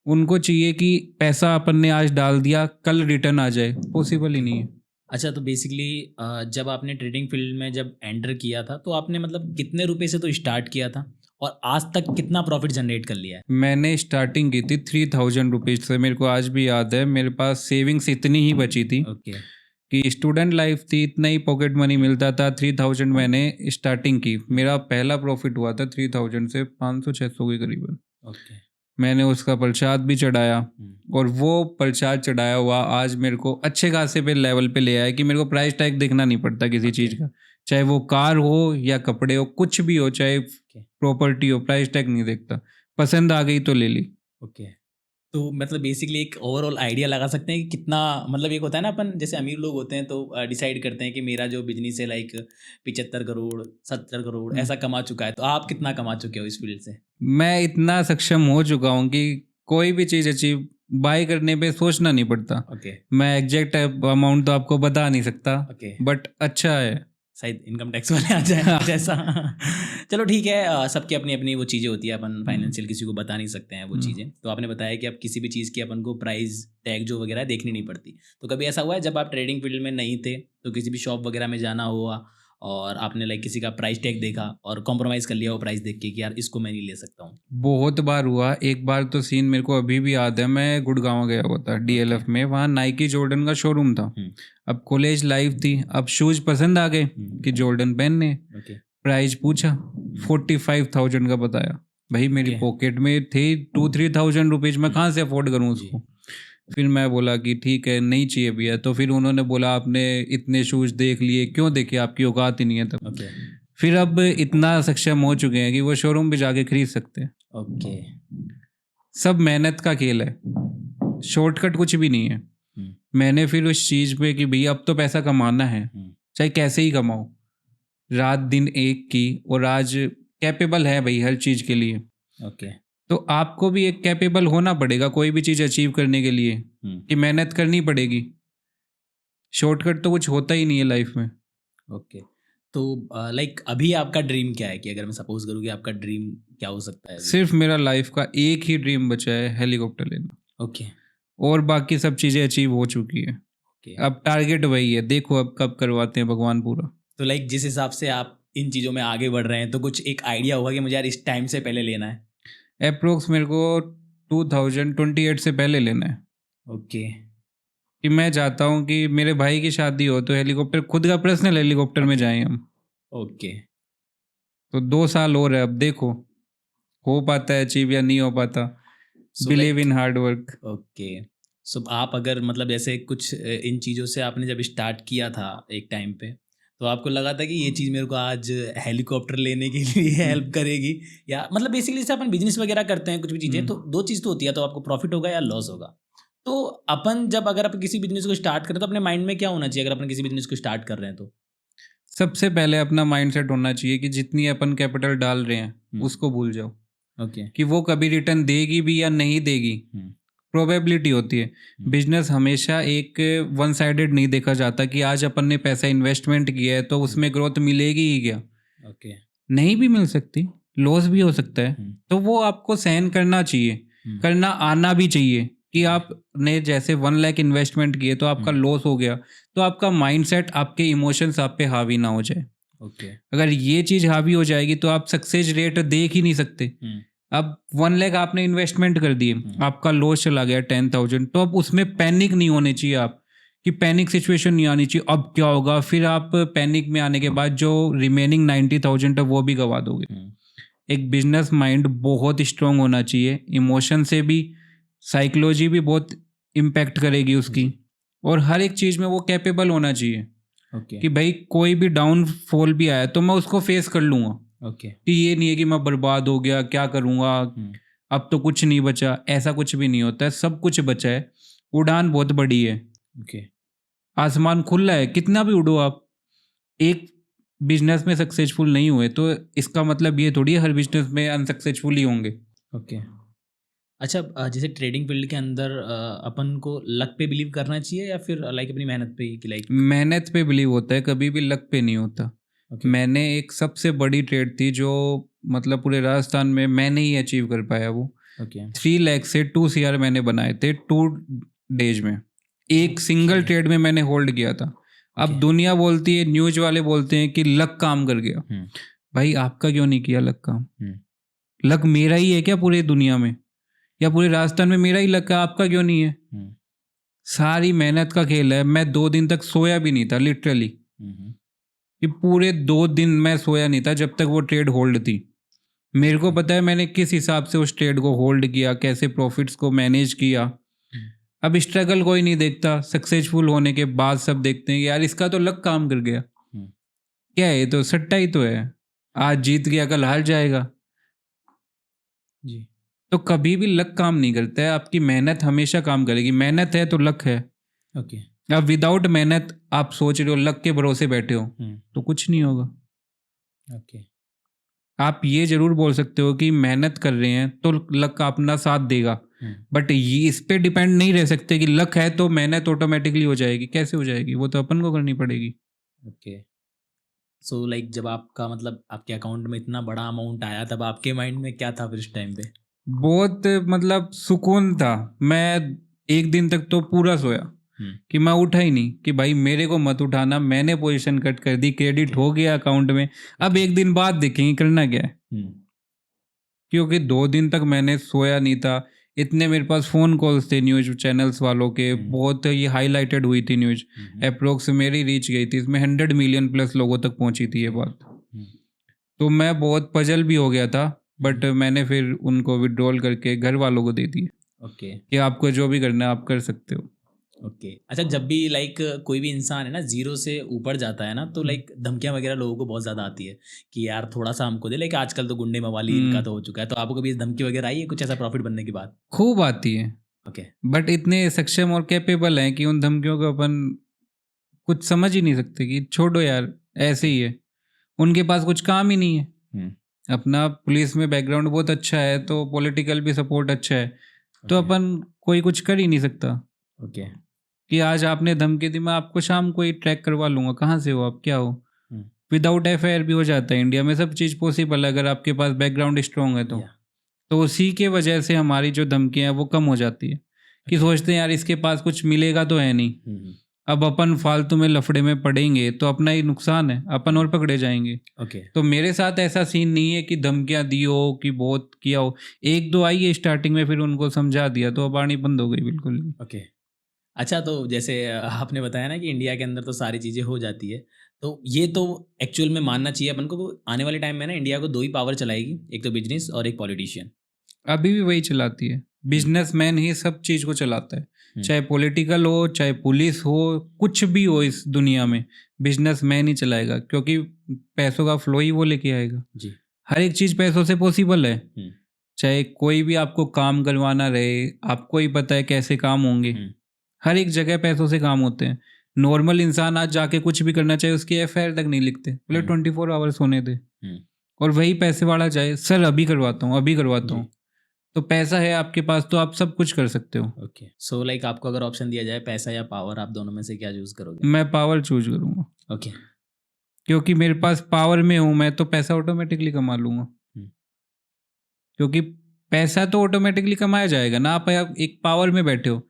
उनको चाहिए कि पैसा अपन ने आज डाल दिया, कल रिटर्न आ जाए, पॉसिबल ही नहीं है। अच्छा, तो बेसिकली जब आपने ट्रेडिंग फील्ड में जब एंटर किया था तो आपने मतलब कितने रुपए से तो स्टार्ट किया था और आज तक कितना प्रॉफिट जनरेट कर लिया है? मैंने स्टार्टिंग की थी 3000 रुपीज़ से। मेरे को आज भी याद है, मेरे पास सेविंग्स इतनी ही बची थी कि स्टूडेंट लाइफ थी, इतना ही पॉकेट मनी मिलता था। 3000 मैंने स्टार्टिंग की। मेरा पहला प्रॉफिट हुआ था 3000 से 500-600 के करीबन। मैंने उसका प्रसाद भी चढ़ाया और वो प्रसाद चढ़ाया हुआ आज मेरे को अच्छे खासे पे लेवल पे ले आया कि मेरे को प्राइस टैग देखना नहीं पड़ता किसी चीज़ का, चाहे वो कार हो या कपड़े हो, कुछ भी हो, चाहे प्रॉपर्टी हो, प्राइस टैग नहीं देखता। पसंद आ गई तो ले ली। तो मतलब बेसिकली एक ओवरऑल आइडिया लगा सकते हैं कि कितना, मतलब एक होता है ना, अपन जैसे अमीर लोग होते हैं तो डिसाइड करते हैं कि मेरा जो बिजनेस है लाइक 75 करोड़ 70 करोड़ ऐसा कमा चुका है। तो आप कितना कमा चुके हो इस फील्ड से? मैं इतना सक्षम हो चुका हूँ कि कोई भी चीज़ अचीव बाय करने पे सोचना नहीं पड़ता। मैं एग्जैक्ट अमाउंट तो आपको बता नहीं सकता, बट अच्छा है। शायद इनकम टैक्स वाले आ जाए जैसा। चलो ठीक है, सबकी अपनी अपनी वो चीज़ें होती है, अपन फाइनेंशियल किसी को बता नहीं सकते हैं वो चीज़ें। तो आपने बताया कि अब किसी भी चीज़ की अपन को प्राइस टैग जो वगैरह देखनी नहीं पड़ती। तो कभी ऐसा हुआ है जब आप ट्रेडिंग फील्ड में नहीं थे तो किसी भी शॉप वगैरह में जाना हुआ और आपने लाइक किसी का प्राइस टैग देखा और कॉम्प्रोमाइज़ कर लिया वो प्राइस देख के कि यार इसको मैं नहीं ले सकता हूँ? बहुत बार हुआ। एक बार तो सीन मेरे को अभी भी याद है, मैं गुड़गांव गया हुआ था DLF में, वहाँ नाइकी जॉर्डन का शोरूम था। अब कॉलेज लाइफ थी, अब शूज़ पसंद आ गए कि जॉर्डन पहनने। प्राइस पूछा, 45,000 का बताया। भाई मेरी पॉकेट में थे 2-3,000 रुपीज़, मैं कहाँ से अफोर्ड करूँ उसको। फिर मैं बोला कि ठीक है नहीं चाहिए भैया। तो फिर उन्होंने बोला आपने इतने शूज़ देख लिए, क्यों देखे, आपकी औकात ही नहीं है तब। फिर अब इतना सक्षम हो चुके हैं कि वो शोरूम पे जाके खरीद सकते हैं। सब मेहनत का खेल है, शॉर्टकट कुछ भी नहीं है। मैंने फिर उस चीज़ पे कि भैया अब तो पैसा कमाना है, चाहे कैसे ही कमाओ, रात दिन एक की, और आज कैपेबल है भाई हर चीज़ के लिए। तो आपको भी एक कैपेबल होना पड़ेगा कोई भी चीज़ अचीव करने के लिए, कि मेहनत करनी पड़ेगी। शॉर्टकट तो कुछ होता ही नहीं है लाइफ में। तो लाइक अभी आपका ड्रीम क्या है? कि अगर मैं सपोज करूँ कि आपका ड्रीम क्या हो सकता है? सिर्फ मेरा लाइफ का एक ही ड्रीम बचा है, हेलीकॉप्टर लेना। और बाकी सब चीज़ें अचीव हो चुकी है। अब टारगेट वही है, देखो अब कब करवाते हैं भगवान पूरा। तो लाइक जिस हिसाब से आप इन चीज़ों में आगे बढ़ रहे हैं तो कुछ एक आइडिया होगा कि मुझे यार इस टाइम से पहले लेना है? अप्रोक्स मेरे को 2028 से पहले लेना है। कि मैं चाहता हूँ कि मेरे भाई की शादी हो तो हेलीकॉप्टर, खुद का पर्सनल हेलीकॉप्टर में जाएं हम। तो 2 साल और है, अब देखो हो पाता है अचीव या नहीं हो पाता। Believe in hard work. So आप अगर मतलब जैसे कुछ इन चीज़ों से आपने जब स्टार्ट किया था एक टाइम पे, तो आपको लगा था कि ये चीज़ मेरे को आज हेलीकॉप्टर लेने के लिए हेल्प करेगी, या मतलब बेसिकली जैसे अपन बिजनेस वगैरह करते हैं कुछ भी चीज़ें, तो 2 चीज़ तो होती है, तो आपको प्रॉफिट होगा या लॉस होगा। तो अपन जब अगर आप किसी बिजनेस को स्टार्ट करें तो अपने माइंड में क्या होना चाहिए अगर अपन किसी बिजनेस को स्टार्ट कर रहे हैं? तो सबसे पहले अपना माइंडसेट होना चाहिए कि जितनी अपन कैपिटल डाल रहे हैं उसको भूल जाओ। कि वो कभी रिटर्न देगी भी या नहीं देगी, प्रोबेबिलिटी होती है। बिजनेस हमेशा एक वन साइडेड नहीं देखा जाता कि आज अपन ने पैसा इन्वेस्टमेंट किया है तो उसमें ग्रोथ मिलेगी ही क्या। नहीं भी मिल सकती, लॉस भी हो सकता है। तो वो आपको सहन करना चाहिए, करना आना भी चाहिए। कि आपने जैसे 1 लाख इन्वेस्टमेंट किए तो आपका लॉस हो गया, तो आपका माइंडसेट, आपके इमोशंस आप पे हावी ना हो जाए। अगर ये चीज़ हावी हो जाएगी तो आप सक्सेस रेट देख ही नहीं सकते। अब 1 लाख आपने इन्वेस्टमेंट कर दिए, आपका लॉस चला गया 10,000, तो अब उसमें पैनिक नहीं होने चाहिए आप कि पैनिक सिचुएशन नहीं आनी चाहिए, अब क्या होगा, फिर आप पैनिक में आने के बाद जो रिमेनिंग 90,000 है वो भी गवा दोगे। एक बिजनेस माइंड बहुत स्ट्रांग होना चाहिए, इमोशन से भी, साइकोलॉजी भी बहुत इम्पैक्ट करेगी उसकी, और हर एक चीज़ में वो कैपेबल होना चाहिए कि भाई कोई भी डाउनफॉल भी आया तो मैं उसको फेस कर लूँगा। कि ये नहीं है कि मैं बर्बाद हो गया, क्या करूँगा, अब तो कुछ नहीं बचा, ऐसा कुछ भी नहीं होता है, सब कुछ बचा है। उड़ान बहुत बड़ी है, आसमान खुला है, कितना भी उड़ो आप। एक बिजनेस में सक्सेसफुल नहीं हुए तो इसका मतलब ये थोड़ी है हर बिजनेस में अनसक्सेसफुल ही होंगे। अच्छा, जैसे ट्रेडिंग फील्ड के अंदर अपन को लक पे बिलीव करना चाहिए या फिर लाइक अपनी मेहनत पे, कि लाइक मेहनत पे बिलीव होता है, कभी भी लक पे नहीं होता। मैंने एक सबसे बड़ी ट्रेड थी जो मतलब पूरे राजस्थान में मैंने ही अचीव कर पाया वो। 3 लाख से 2 CR मैंने बनाए थे 2 डेज में, एक सिंगल ट्रेड में मैंने होल्ड किया था। अब दुनिया बोलती है, न्यूज वाले बोलते हैं कि लक काम कर गया। भाई आपका क्यों नहीं किया लक काम? लक मेरा ही है क्या पूरे दुनिया में, या पूरे राजस्थान में मेरा ही लक है, आपका क्यों नहीं है? सारी मेहनत का खेल है। मैं 2 दिन तक सोया भी नहीं था, लिटरली कि पूरे 2 दिन मैं सोया नहीं था जब तक वो ट्रेड होल्ड थी। मेरे को पता है मैंने किस हिसाब से उस ट्रेड को होल्ड किया, कैसे प्रॉफिट्स को मैनेज किया। अब स्ट्रगल कोई नहीं देखता, सक्सेसफुल होने के बाद सब देखते हैं कि यार इसका तो लक काम कर गया। क्या है, ये तो सट्टा ही तो है, आज जीत गया कल हार जाएगा जी। तो कभी भी लक काम नहीं करता है, आपकी मेहनत हमेशा काम करेगी। मेहनत है तो लक है। अब विदाउट मेहनत आप सोच रहे हो लक के भरोसे बैठे हो तो कुछ नहीं होगा। आप ये जरूर बोल सकते हो कि मेहनत कर रहे हैं तो लक अपना साथ देगा, बट ये इस पे डिपेंड नहीं रह सकते कि लक है तो मेहनत ऑटोमेटिकली हो जाएगी। कैसे हो जाएगी, वो तो अपन को करनी पड़ेगी। सो लाइक जब आपका मतलब आपके अकाउंट में इतना बड़ा अमाउंट आया तब आपके माइंड में क्या था फिर इस टाइम पे? बहुत मतलब सुकून था। मैं 1 दिन तक तो पूरा सोया कि मैं उठा ही नहीं, कि भाई मेरे को मत उठाना, मैंने पोजीशन कट कर दी, क्रेडिट हो गया अकाउंट में, अब 1 दिन बाद देखेंगे करना क्या है। क्योंकि 2 दिन तक मैंने सोया नहीं था। इतने मेरे पास फ़ोन कॉल्स थे न्यूज़ चैनल्स वालों के, बहुत ये हाईलाइटेड हुई थी न्यूज़, अप्रोक्स मेरी रीच गई थी, इसमें 100 मिलियन प्लस लोगों तक पहुंची थी ये बात। तो मैं बहुत पजल भी हो गया था, बट मैंने फिर उनको विड्रॉल करके घर वालों को दे दिए कि आपको जो भी करना है आप कर सकते हो। अच्छा, जब भी लाइक कोई भी इंसान है ना जीरो से ऊपर जाता है ना, तो लाइक धमकियां वगैरह लोगों को बहुत ज़्यादा आती है कि यार थोड़ा सा हमको दे, लेकिन आजकल तो गुंडे मवाली इनका तो हो चुका है। तो आपको कभी धमकी वगैरह आई है कुछ ऐसा प्रॉफिट बनने के बाद? खूब आती है। बट इतने सक्षम और कैपेबल हैं कि उन धमकियों को अपन कुछ समझ ही नहीं सकते कि छोड़ो यार ऐसे ही है। उनके पास कुछ काम ही नहीं है। अपना पुलिस में बैकग्राउंड बहुत अच्छा है तो पॉलिटिकल भी सपोर्ट अच्छा है, तो अपन कोई कुछ कर ही नहीं सकता। कि आज आपने धमकी दी, मैं आपको शाम को ही ट्रैक करवा लूंगा, कहाँ से हो आप, क्या हो। विदाउट FIR भी हो जाता है इंडिया में, सब चीज़ पॉसिबल है अगर आपके पास बैकग्राउंड स्ट्रॉन्ग है तो उसी के वजह से हमारी जो धमकियाँ हैं वो कम हो जाती है कि सोचते हैं यार इसके पास कुछ मिलेगा तो है नहीं। अब अपन फालतू में लफड़े में पड़ेंगे तो अपना ही नुकसान है, अपन और पकड़े जाएंगे। तो मेरे साथ ऐसा सीन नहीं है कि धमकियाँ दी हो कि बहुत किया हो। 1-2 आई है स्टार्टिंग में, फिर उनको समझा दिया तो अब आनी बंद हो गई बिल्कुल। अच्छा, तो जैसे आपने बताया ना कि इंडिया के अंदर तो सारी चीज़ें हो जाती है, तो ये तो एक्चुअल में मानना चाहिए अपन को। आने वाले टाइम में ना इंडिया को 2 ही पावर चलाएगी, एक तो बिजनेस और एक पॉलिटिशियन। अभी भी वही चलाती है, बिजनेसमैन ही सब चीज़ को चलाता है, चाहे पॉलिटिकल हो चाहे पुलिस हो, कुछ भी हो इस दुनिया में बिजनेसमैन ही चलाएगा, क्योंकि पैसों का फ्लो ही वो लेके आएगा जी। हर एक चीज़ पैसों से पॉसिबल है। चाहे कोई भी आपको काम करवाना रहे, आपको ही पता है कैसे काम होंगे। हर एक जगह पैसों से काम होते हैं। नॉर्मल इंसान आज जाके कुछ भी करना चाहे उसकी FIR तक नहीं लिखते, बोले 24 आवर्स होने दे। और वही पैसे वाला चाहे सर अभी करवाता हूँ, तो पैसा है आपके पास तो आप सब कुछ कर सकते हो। सो लाइक आपको अगर ऑप्शन दिया जाए पैसा या पावर, आप दोनों में से क्या चूज करोगे? मैं पावर चूज करूँगा। क्योंकि मेरे पास पावर में हूँ मैं, तो पैसा ऑटोमेटिकली कमा लूँगा। क्योंकि पैसा तो ऑटोमेटिकली कमाया जाएगा ना। आप एक पावर में बैठे हो,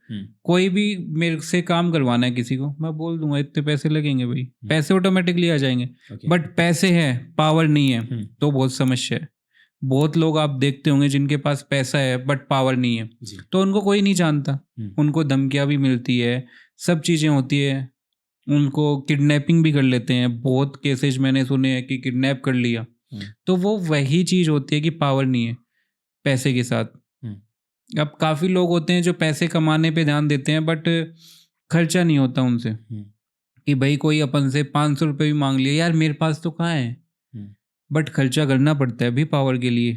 कोई भी मेरे से काम करवाना है किसी को, मैं बोल दूंगा इतने पैसे लगेंगे भाई, पैसे ऑटोमेटिकली आ जाएंगे। बट पैसे हैं पावर नहीं है तो बहुत समस्या है। बहुत लोग आप देखते होंगे जिनके पास पैसा है बट पावर नहीं है, जी। तो उनको कोई नहीं जानता, उनको धमकियाँ भी मिलती है, सब चीज़ें होती है, उनको किडनैपिंग भी कर लेते हैं, बहुत केसेज मैंने सुने हैं कि किडनैप कर लिया। तो वो वही चीज़ होती है कि पावर नहीं है पैसे के साथ। अब काफ़ी लोग होते हैं जो पैसे कमाने पे ध्यान देते हैं बट खर्चा नहीं होता उनसे, कि भाई कोई अपन से 500 रुपये भी मांग लिया, यार मेरे पास तो कहाँ है, बट खर्चा करना पड़ता है अभी पावर के लिए,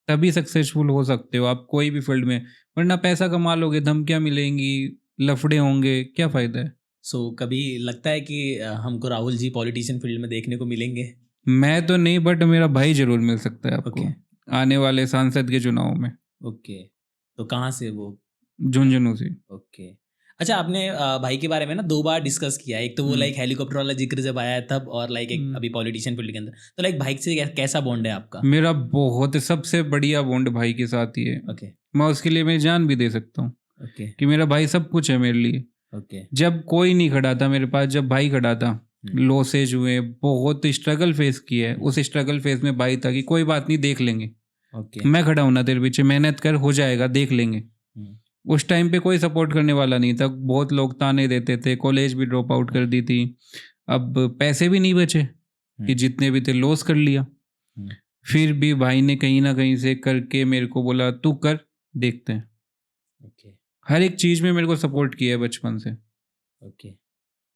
तभी सक्सेसफुल हो सकते हो आप कोई भी फील्ड में, वरना पैसा कमा लोगे, धमकियाँ मिलेंगी, लफड़े होंगे, क्या फ़ायदा है। सो कभी लगता है कि हमको राहुल जी पॉलिटिशियन फील्ड में देखने को मिलेंगे? मैं तो नहीं, बट मेरा भाई जरूर मिल सकता है आपको आने वाले सांसद के चुनाव में। ओके, तो कहाँ से वो? झुंझुनू से। ओके, अच्छा, आपने भाई के बारे में ना 2 बार डिस्कस किया, एक तो वो लाइक हेलीकॉप्टर वाला जिक्र जब आया तब, और लाइक एक अभी पॉलिटिशियन फील्ड के अंदर, तो लाइक भाई से कैसा बॉन्ड है आपका? मेरा बहुत सबसे बढ़िया बॉन्ड भाई के साथ ही है। ओके, मैं उसके लिए मेरी जान भी दे सकता हूँ ओके, कि मेरा भाई सब कुछ है मेरे लिए। ओके, जब कोई नहीं खड़ा था मेरे पास, जब भाई खड़ा था, लॉसेज हुए, बहुत स्ट्रगल फेस किया है, उस स्ट्रगल फेस में भाई था कि कोई बात नहीं, देख लेंगे, ओके, मैं खड़ा हूं ना तेरे पीछे, मेहनत कर, हो जाएगा, देख लेंगे। उस टाइम पे कोई सपोर्ट करने वाला नहीं था, बहुत लोग ताने देते थे, कॉलेज भी ड्रॉप आउट कर दी थी, अब पैसे भी नहीं बचे कि जितने भी थे लॉस कर लिया, फिर भी भाई ने कहीं ना कहीं से करके मेरे को बोला तू कर, देखते हैं। ओके, हर एक चीज़ में मेरे को सपोर्ट किया है बचपन से। ओके,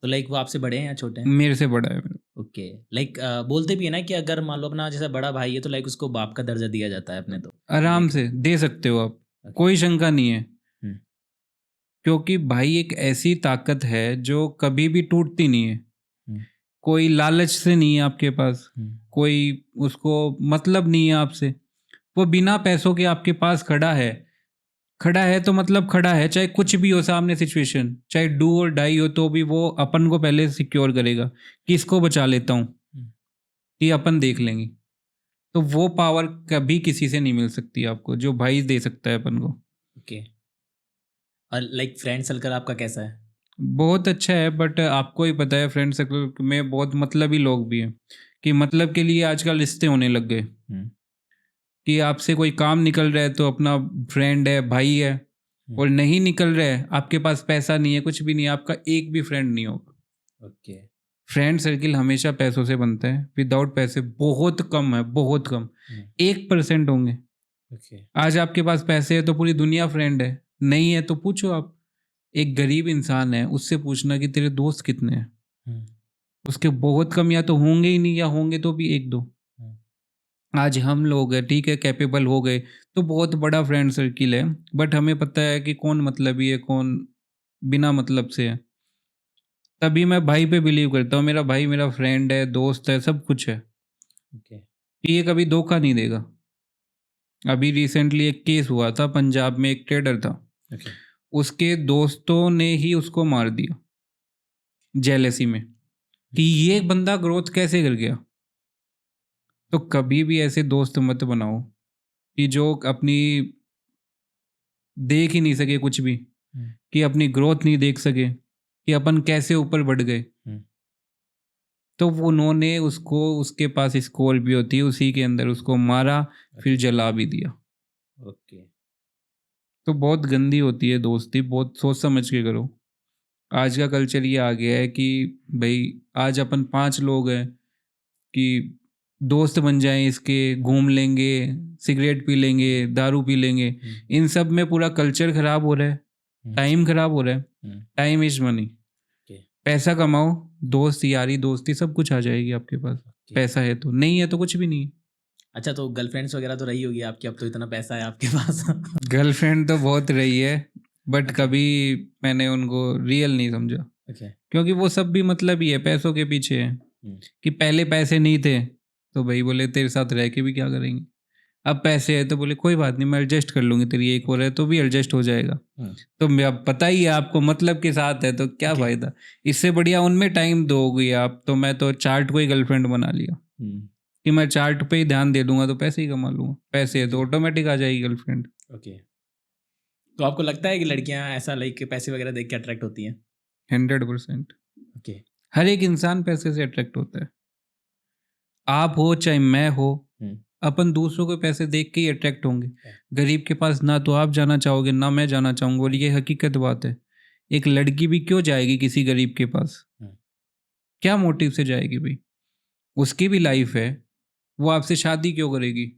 तो लाइक वो आपसे बड़े हैं या छोटे हैं? मेरे से बड़ा है मेरा। ओके, लाइक बोलते भी है ना कि अगर मान लो अपना जैसा बड़ा भाई है तो लाइक उसको बाप का दर्जा दिया जाता है अपने, तो आराम से दे सकते हो आप, कोई शंका नहीं है, क्योंकि भाई एक ऐसी ताकत है जो कभी भी टूटती नहीं है। कोई लालच से नहीं है आपके पास, कोई उसको मतलब नहीं है आपसे, वो बिना पैसों के आपके पास खड़ा है, खड़ा है तो मतलब खड़ा है, चाहे कुछ भी हो सामने सिचुएशन, चाहे डू और डाई हो, तो भी वो अपन को पहले सिक्योर करेगा कि इसको बचा लेता हूँ, कि अपन देख लेंगे। तो वो पावर कभी किसी से नहीं मिल सकती आपको जो भाई दे सकता है अपन को। ओके, और लाइक फ्रेंड सर्कल आपका कैसा है? बहुत अच्छा है, बट आपको ही पता है फ्रेंड सर्कल में बहुत मतलबी लोग भी हैं, कि मतलब के लिए आजकल रिश्ते होने लग गए, कि आपसे कोई काम निकल रहा है तो अपना फ्रेंड है, भाई है, और नहीं निकल रहा है, आपके पास पैसा नहीं है, कुछ भी नहीं है, आपका एक भी फ्रेंड नहीं होगा। ओके, फ्रेंड सर्किल हमेशा पैसों से बनता है, विदाउट पैसे बहुत कम है, बहुत कम, 1% होंगे। ओके, आज आपके पास पैसे है तो पूरी दुनिया फ्रेंड है, नहीं है तो पूछो आप, एक गरीब इंसान है उससे पूछना कि तेरे दोस्त कितने हैं, उसके बहुत कम या तो होंगे ही नहीं, या होंगे तो भी 1-2। आज हम लोग हैं, ठीक है, कैपेबल हो गए तो बहुत बड़ा फ्रेंड सर्किल है, बट हमें पता है कि कौन मतलबी है, कौन बिना मतलब से है। तभी मैं भाई पे बिलीव करता हूँ, मेरा भाई मेरा फ्रेंड है, दोस्त है, सब कुछ है, ओके, कि ये कभी धोखा नहीं देगा। अभी रिसेंटली एक केस हुआ था पंजाब में, एक ट्रेडर था, ओके, उसके दोस्तों ने ही उसको मार दिया जेलेसी में, कि ये बंदा ग्रोथ कैसे कर गया। तो कभी भी ऐसे दोस्त मत बनाओ कि जो अपनी देख ही नहीं सके कुछ भी, कि अपनी ग्रोथ नहीं देख सके, कि अपन कैसे ऊपर बढ़ गए। तो वो उन्होंने उसको, उसके पास स्कॉर्पियो थी, उसी के अंदर उसको मारा, फिर जला भी दिया। ओके, तो बहुत गंदी होती है दोस्ती, बहुत सोच समझ के करो। आज का कल्चर ये आ गया है कि भाई आज अपन 5 लोग हैं कि दोस्त बन जाएं, इसके घूम लेंगे, सिगरेट पी लेंगे, दारू पी लेंगे, इन सब में पूरा कल्चर खराब हो रहा है, टाइम खराब हो रहा है। टाइम इज मनी, पैसा कमाओ, दोस्त यारी दोस्ती सब कुछ आ जाएगी आपके पास, पैसा है तो, नहीं है तो कुछ भी नहीं है। अच्छा, तो गर्लफ्रेंड्स वगैरह तो रही होगी आपकी, अब तो इतना पैसा है आपके पास। गर्लफ्रेंड तो बहुत रही है, बट कभी मैंने उनको रियल नहीं समझा, क्योंकि वो सब भी मतलब ही है, पैसों के पीछे है। कि पहले पैसे नहीं थे तो भाई बोले तेरे साथ रह के भी क्या करेंगे, अब पैसे है तो बोले कोई बात नहीं, मैं एडजस्ट कर लूँगी, तेरी एक और है तो भी एडजस्ट हो जाएगा। तो मैं, अब पता ही है आपको, मतलब के साथ है तो क्या फ़ायदा, इससे बढ़िया उनमें टाइम दोगे आप। तो मैं तो चार्ट को ही गर्लफ्रेंड बना लिया, कि मैं चार्ट पे ही ध्यान दे दूंगा तो पैसे ही कमा लूँगा, पैसे है तो ऑटोमेटिक आ जाएगी गर्लफ्रेंड। ओके, तो आपको लगता है कि लड़कियां ऐसा लाइक पैसे वगैरह देख के अट्रैक्ट होती हैं? 100%। ओके, हर एक इंसान पैसे से अट्रैक्ट होता है, आप हो चाहे मैं हो, अपन दूसरों के पैसे देख के ही अट्रैक्ट होंगे। गरीब के पास ना तो आप जाना चाहोगे ना मैं जाना चाहूँगा, और ये हकीकत बात है। एक लड़की भी क्यों जाएगी किसी गरीब के पास? क्या मोटिव से जाएगी भाई? उसकी भी लाइफ है, वो आपसे शादी क्यों करेगी?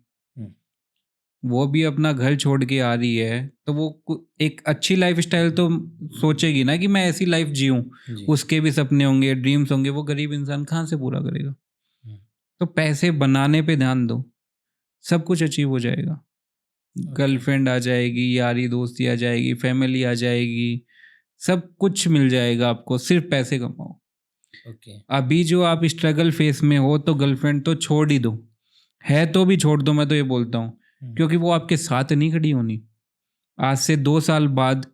वो भी अपना घर छोड़ के आ रही है, तो वो एक अच्छी लाइफ स्टाइल तो सोचेगी ना कि मैं ऐसी लाइफ जीऊँ। उसके भी सपने होंगे, ड्रीम्स होंगे, वो गरीब इंसान कहाँ से पूरा करेगा? तो पैसे बनाने पे ध्यान दो, सब कुछ अचीव हो जाएगा। गर्लफ्रेंड आ जाएगी, यारी दोस्ती आ जाएगी, फैमिली आ जाएगी, सब कुछ मिल जाएगा आपको, सिर्फ पैसे कमाओ। अभी जो आप स्ट्रगल फेस में हो, तो गर्लफ्रेंड तो छोड़ ही दो, है तो भी छोड़ दो, मैं तो ये बोलता हूँ, क्योंकि वो आपके साथ नहीं खड़ी होनी। आज से 2 साल बाद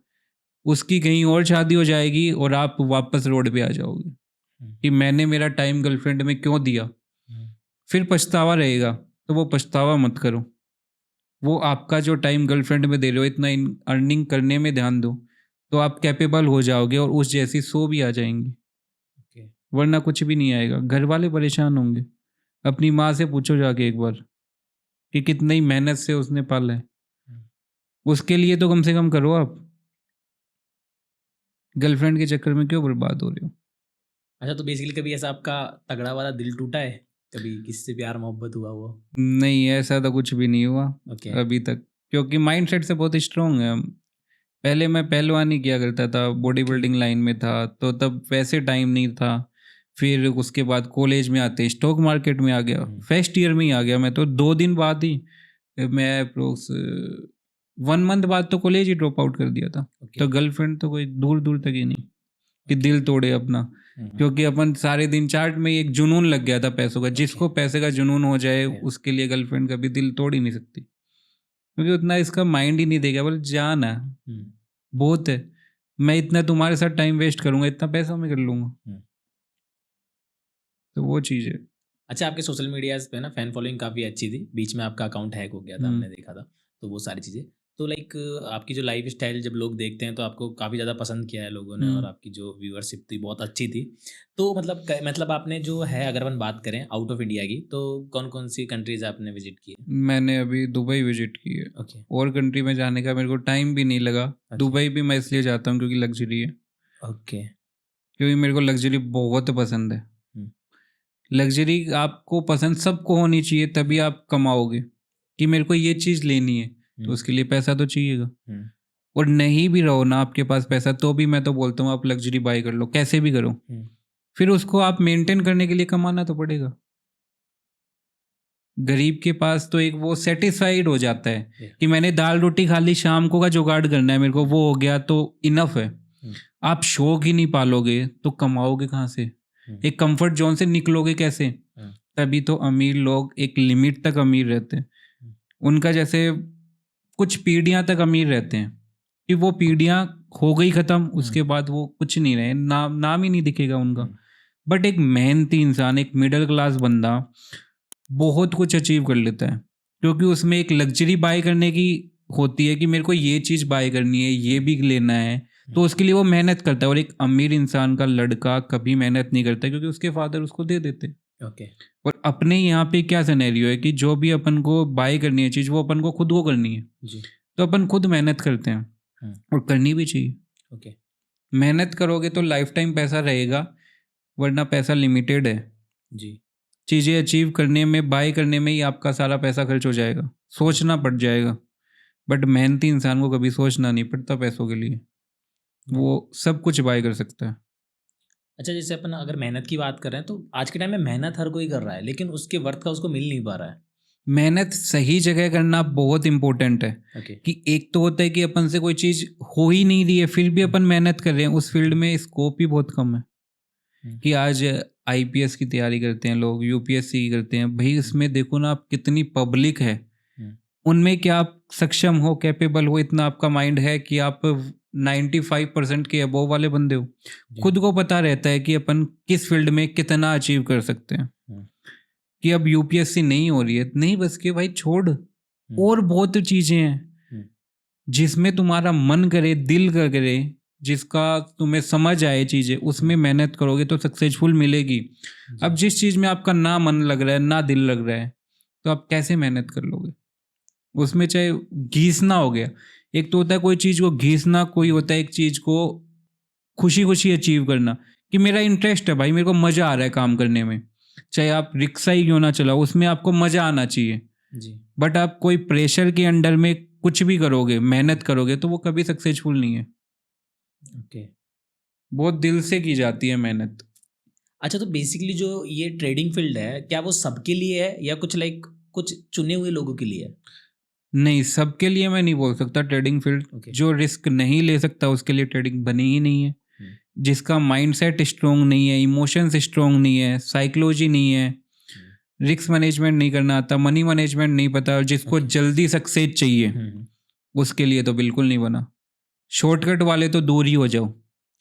उसकी कहीं और शादी हो जाएगी और आप वापस रोड पे आ जाओगे कि मैंने मेरा टाइम गर्लफ्रेंड में क्यों दिया। फिर पछतावा रहेगा, तो वो पछतावा मत करो। वो आपका जो टाइम गर्लफ्रेंड में दे रहे हो, इतना अर्निंग करने में ध्यान दो, तो आप कैपेबल हो जाओगे और उस जैसी सो भी आ जाएंगी। वरना कुछ भी नहीं आएगा। घर वाले परेशान होंगे। अपनी माँ से पूछो जाके एक बार कि कितनी मेहनत से उसने पाला है, उसके लिए तो कम से कम करो। आप गर्लफ्रेंड के चक्कर में क्यों बर्बाद हो रहे हो? अच्छा, तो बेसिकली कभी ऐसा आपका तगड़ा वाला दिल टूटा है? कभी किसी से प्यार मोहब्बत हुआ वो? नहीं, ऐसा तो कुछ भी नहीं हुआ अभी तक, क्योंकि माइंडसेट से बहुत स्ट्रांग है हम। पहले मैं पहलवानी किया करता था, बॉडी बिल्डिंग लाइन में था, तो तब वैसे टाइम नहीं था। फिर उसके बाद कॉलेज में आते स्टॉक मार्केट में आ गया, फर्स्ट ईयर में ही आ गया मैं तो। 2 दिन बाद ही मैं अप्रोक्स 1 मंथ बाद तो कॉलेज ही ड्रॉप आउट कर दिया था। तो गर्लफ्रेंड तो कोई दूर दूर तक ही नहीं कि दिल तोड़े अपना, क्योंकि अपन सारे दिन चार्ट में एक जुनून लग गया था पैसों का। जिसको पैसे का जुनून हो जाए उसके लिए गर्लफ्रेंड कभी दिल तोड़ ही नहीं सकती, क्योंकि उतना इसका माइंड ही नहीं देगा। बोले जान है बहुत है, मैं इतना तुम्हारे साथ टाइम वेस्ट करूंगा, इतना पैसा मैं कर लूंगा। तो वो चीज़ है। अच्छा, आपके सोशल मीडियाज पे ना फैन फॉलोइंग काफ़ी अच्छी थी, बीच में आपका अकाउंट हैक हो गया था, हमने देखा था, तो वो सारी चीज़ें। तो लाइक आपकी जो लाइफ स्टाइल जब लोग देखते हैं तो आपको काफ़ी ज़्यादा पसंद किया है लोगों ने, और आपकी जो व्यूअरशिप थी बहुत अच्छी थी। तो मतलब आपने जो है, अगर अपन बात करें आउट ऑफ इंडिया की, तो कौन कौन सी कंट्रीज आपने विजिट की है? मैंने अभी दुबई विजिट की है। ओके। और कंट्री में जाने का मेरे को टाइम भी नहीं लगा। दुबई भी मैं इसलिए जाता हूँ क्योंकि लग्जरी है। ओके। क्योंकि मेरे को लग्जरी बहुत पसंद है। लग्जरी आपको पसंद सबको होनी चाहिए, तभी आप कमाओगे कि मेरे को ये चीज़ लेनी है, तो उसके लिए पैसा तो चाहिएगा। और नहीं भी रहो ना आपके पास पैसा, तो भी मैं तो बोलता हूँ आप लग्जरी बाई कर लो, कैसे भी करो। फिर उसको आप मेंटेन करने के लिए कमाना तो पड़ेगा। गरीब के पास तो एक वो सेटिस्फाइड हो जाता है कि मैंने दाल रोटी खा ली, शाम को का जुगाड़ करना है मेरे को, वो हो गया तो इनफ है। आप शौक ही नहीं पालोगे तो कमाओगे कहाँ से? एक कंफर्ट जोन से निकलोगे कैसे? तभी तो अमीर लोग एक लिमिट तक अमीर रहते हैं। उनका जैसे कुछ पीढ़ियां तक अमीर रहते हैं, कि वो पीढ़ियां हो गई ख़त्म, उसके बाद वो कुछ नहीं रहे, नाम ही नहीं दिखेगा उनका। बट एक मेहनती इंसान, एक मिडिल क्लास बंदा बहुत कुछ अचीव कर लेता है, क्योंकि उसमें एक लग्जरी बाय करने की होती है कि मेरे को ये चीज़ बाय करनी है, ये भी लेना है, तो उसके लिए वो मेहनत करता है। और एक अमीर इंसान का लड़का कभी मेहनत नहीं करता, क्योंकि उसके फादर उसको दे देते। ओके। और अपने यहाँ पे क्या सिनेरियो है कि जो भी अपन को बाय करनी है चीज़, वो अपन को खुद को करनी है जी। तो अपन खुद मेहनत करते हैं, और करनी भी चाहिए। ओके। मेहनत करोगे तो लाइफ टाइम पैसा रहेगा, वरना पैसा लिमिटेड है जी। चीज़ें अचीव करने में, बाय करने में ही आपका सारा पैसा खर्च हो जाएगा, सोचना पड़ जाएगा। बट मेहनती इंसान को कभी सोचना नहीं पड़ता पैसों के लिए, वो सब कुछ बाय कर सकता है। अच्छा, जैसे अपन अगर मेहनत की बात कर रहे हैं, तो आज के टाइम में मेहनत हर कोई कर रहा है, लेकिन उसके वर्थ का उसको मिल नहीं पा रहा है। मेहनत सही जगह करना बहुत इंपॉर्टेंट है। कि एक तो होता है कि अपन से कोई चीज़ हो ही नहीं रही है, फिर भी अपन मेहनत कर रहे हैं, उस फील्ड में स्कोप ही बहुत कम है। कि आज IPS की तैयारी करते हैं लोग, UPSC की करते हैं, भाई इसमें देखो ना आप कितनी पब्लिक है, उनमें क्या आप सक्षम हो, कैपेबल हो, इतना आपका माइंड है कि आप 95% के अबोव वाले बंदे हो। खुद को पता रहता है कि अपन किस फील्ड में कितना अचीव कर सकते हैं। कि अब UPSC नहीं हो रही है, नहीं बस के भाई छोड़, और बहुत चीज़ें हैं जिसमें तुम्हारा मन करे, दिल करे, जिसका तुम्हें समझ आए चीज़ें, उसमें मेहनत करोगे तो सक्सेसफुल मिलेगी। अब जिस चीज़ में आपका ना मन लग रहा है, ना दिल लग रहा है, तो आप कैसे मेहनत कर लोगे उसमें? चाहे घीसना हो गया, एक तो होता है कोई चीज़ को घीसना, कोई होता है एक चीज़ को खुशी खुशी अचीव करना, कि मेरा इंटरेस्ट है भाई, मेरे को मज़ा आ रहा है काम करने में। चाहे आप रिक्शा ही क्यों ना चलाओ, उसमें आपको मज़ा आना चाहिए जी। बट आप कोई प्रेशर के अंडर में कुछ भी करोगे, मेहनत करोगे, तो वो कभी सक्सेसफुल नहीं है। ओके। बहुत दिल से की जाती है मेहनत। अच्छा, तो बेसिकली जो ये ट्रेडिंग फील्ड है, क्या वो सबके लिए है या कुछ लाइक कुछ चुने हुए लोगों के लिए है? नहीं, सबके लिए मैं नहीं बोल सकता ट्रेडिंग फील्ड। Okay. जो रिस्क नहीं ले सकता उसके लिए ट्रेडिंग बनी ही नहीं है। जिसका माइंडसेट स्ट्रोंग नहीं है, इमोशंस स्ट्रोंग नहीं है, साइकोलॉजी नहीं है, रिस्क मैनेजमेंट नहीं करना आता, मनी मैनेजमेंट नहीं पता, और जिसको जल्दी सक्सेस चाहिए उसके लिए तो बिल्कुल नहीं बना। शॉर्टकट वाले तो दूर ही हो जाओ,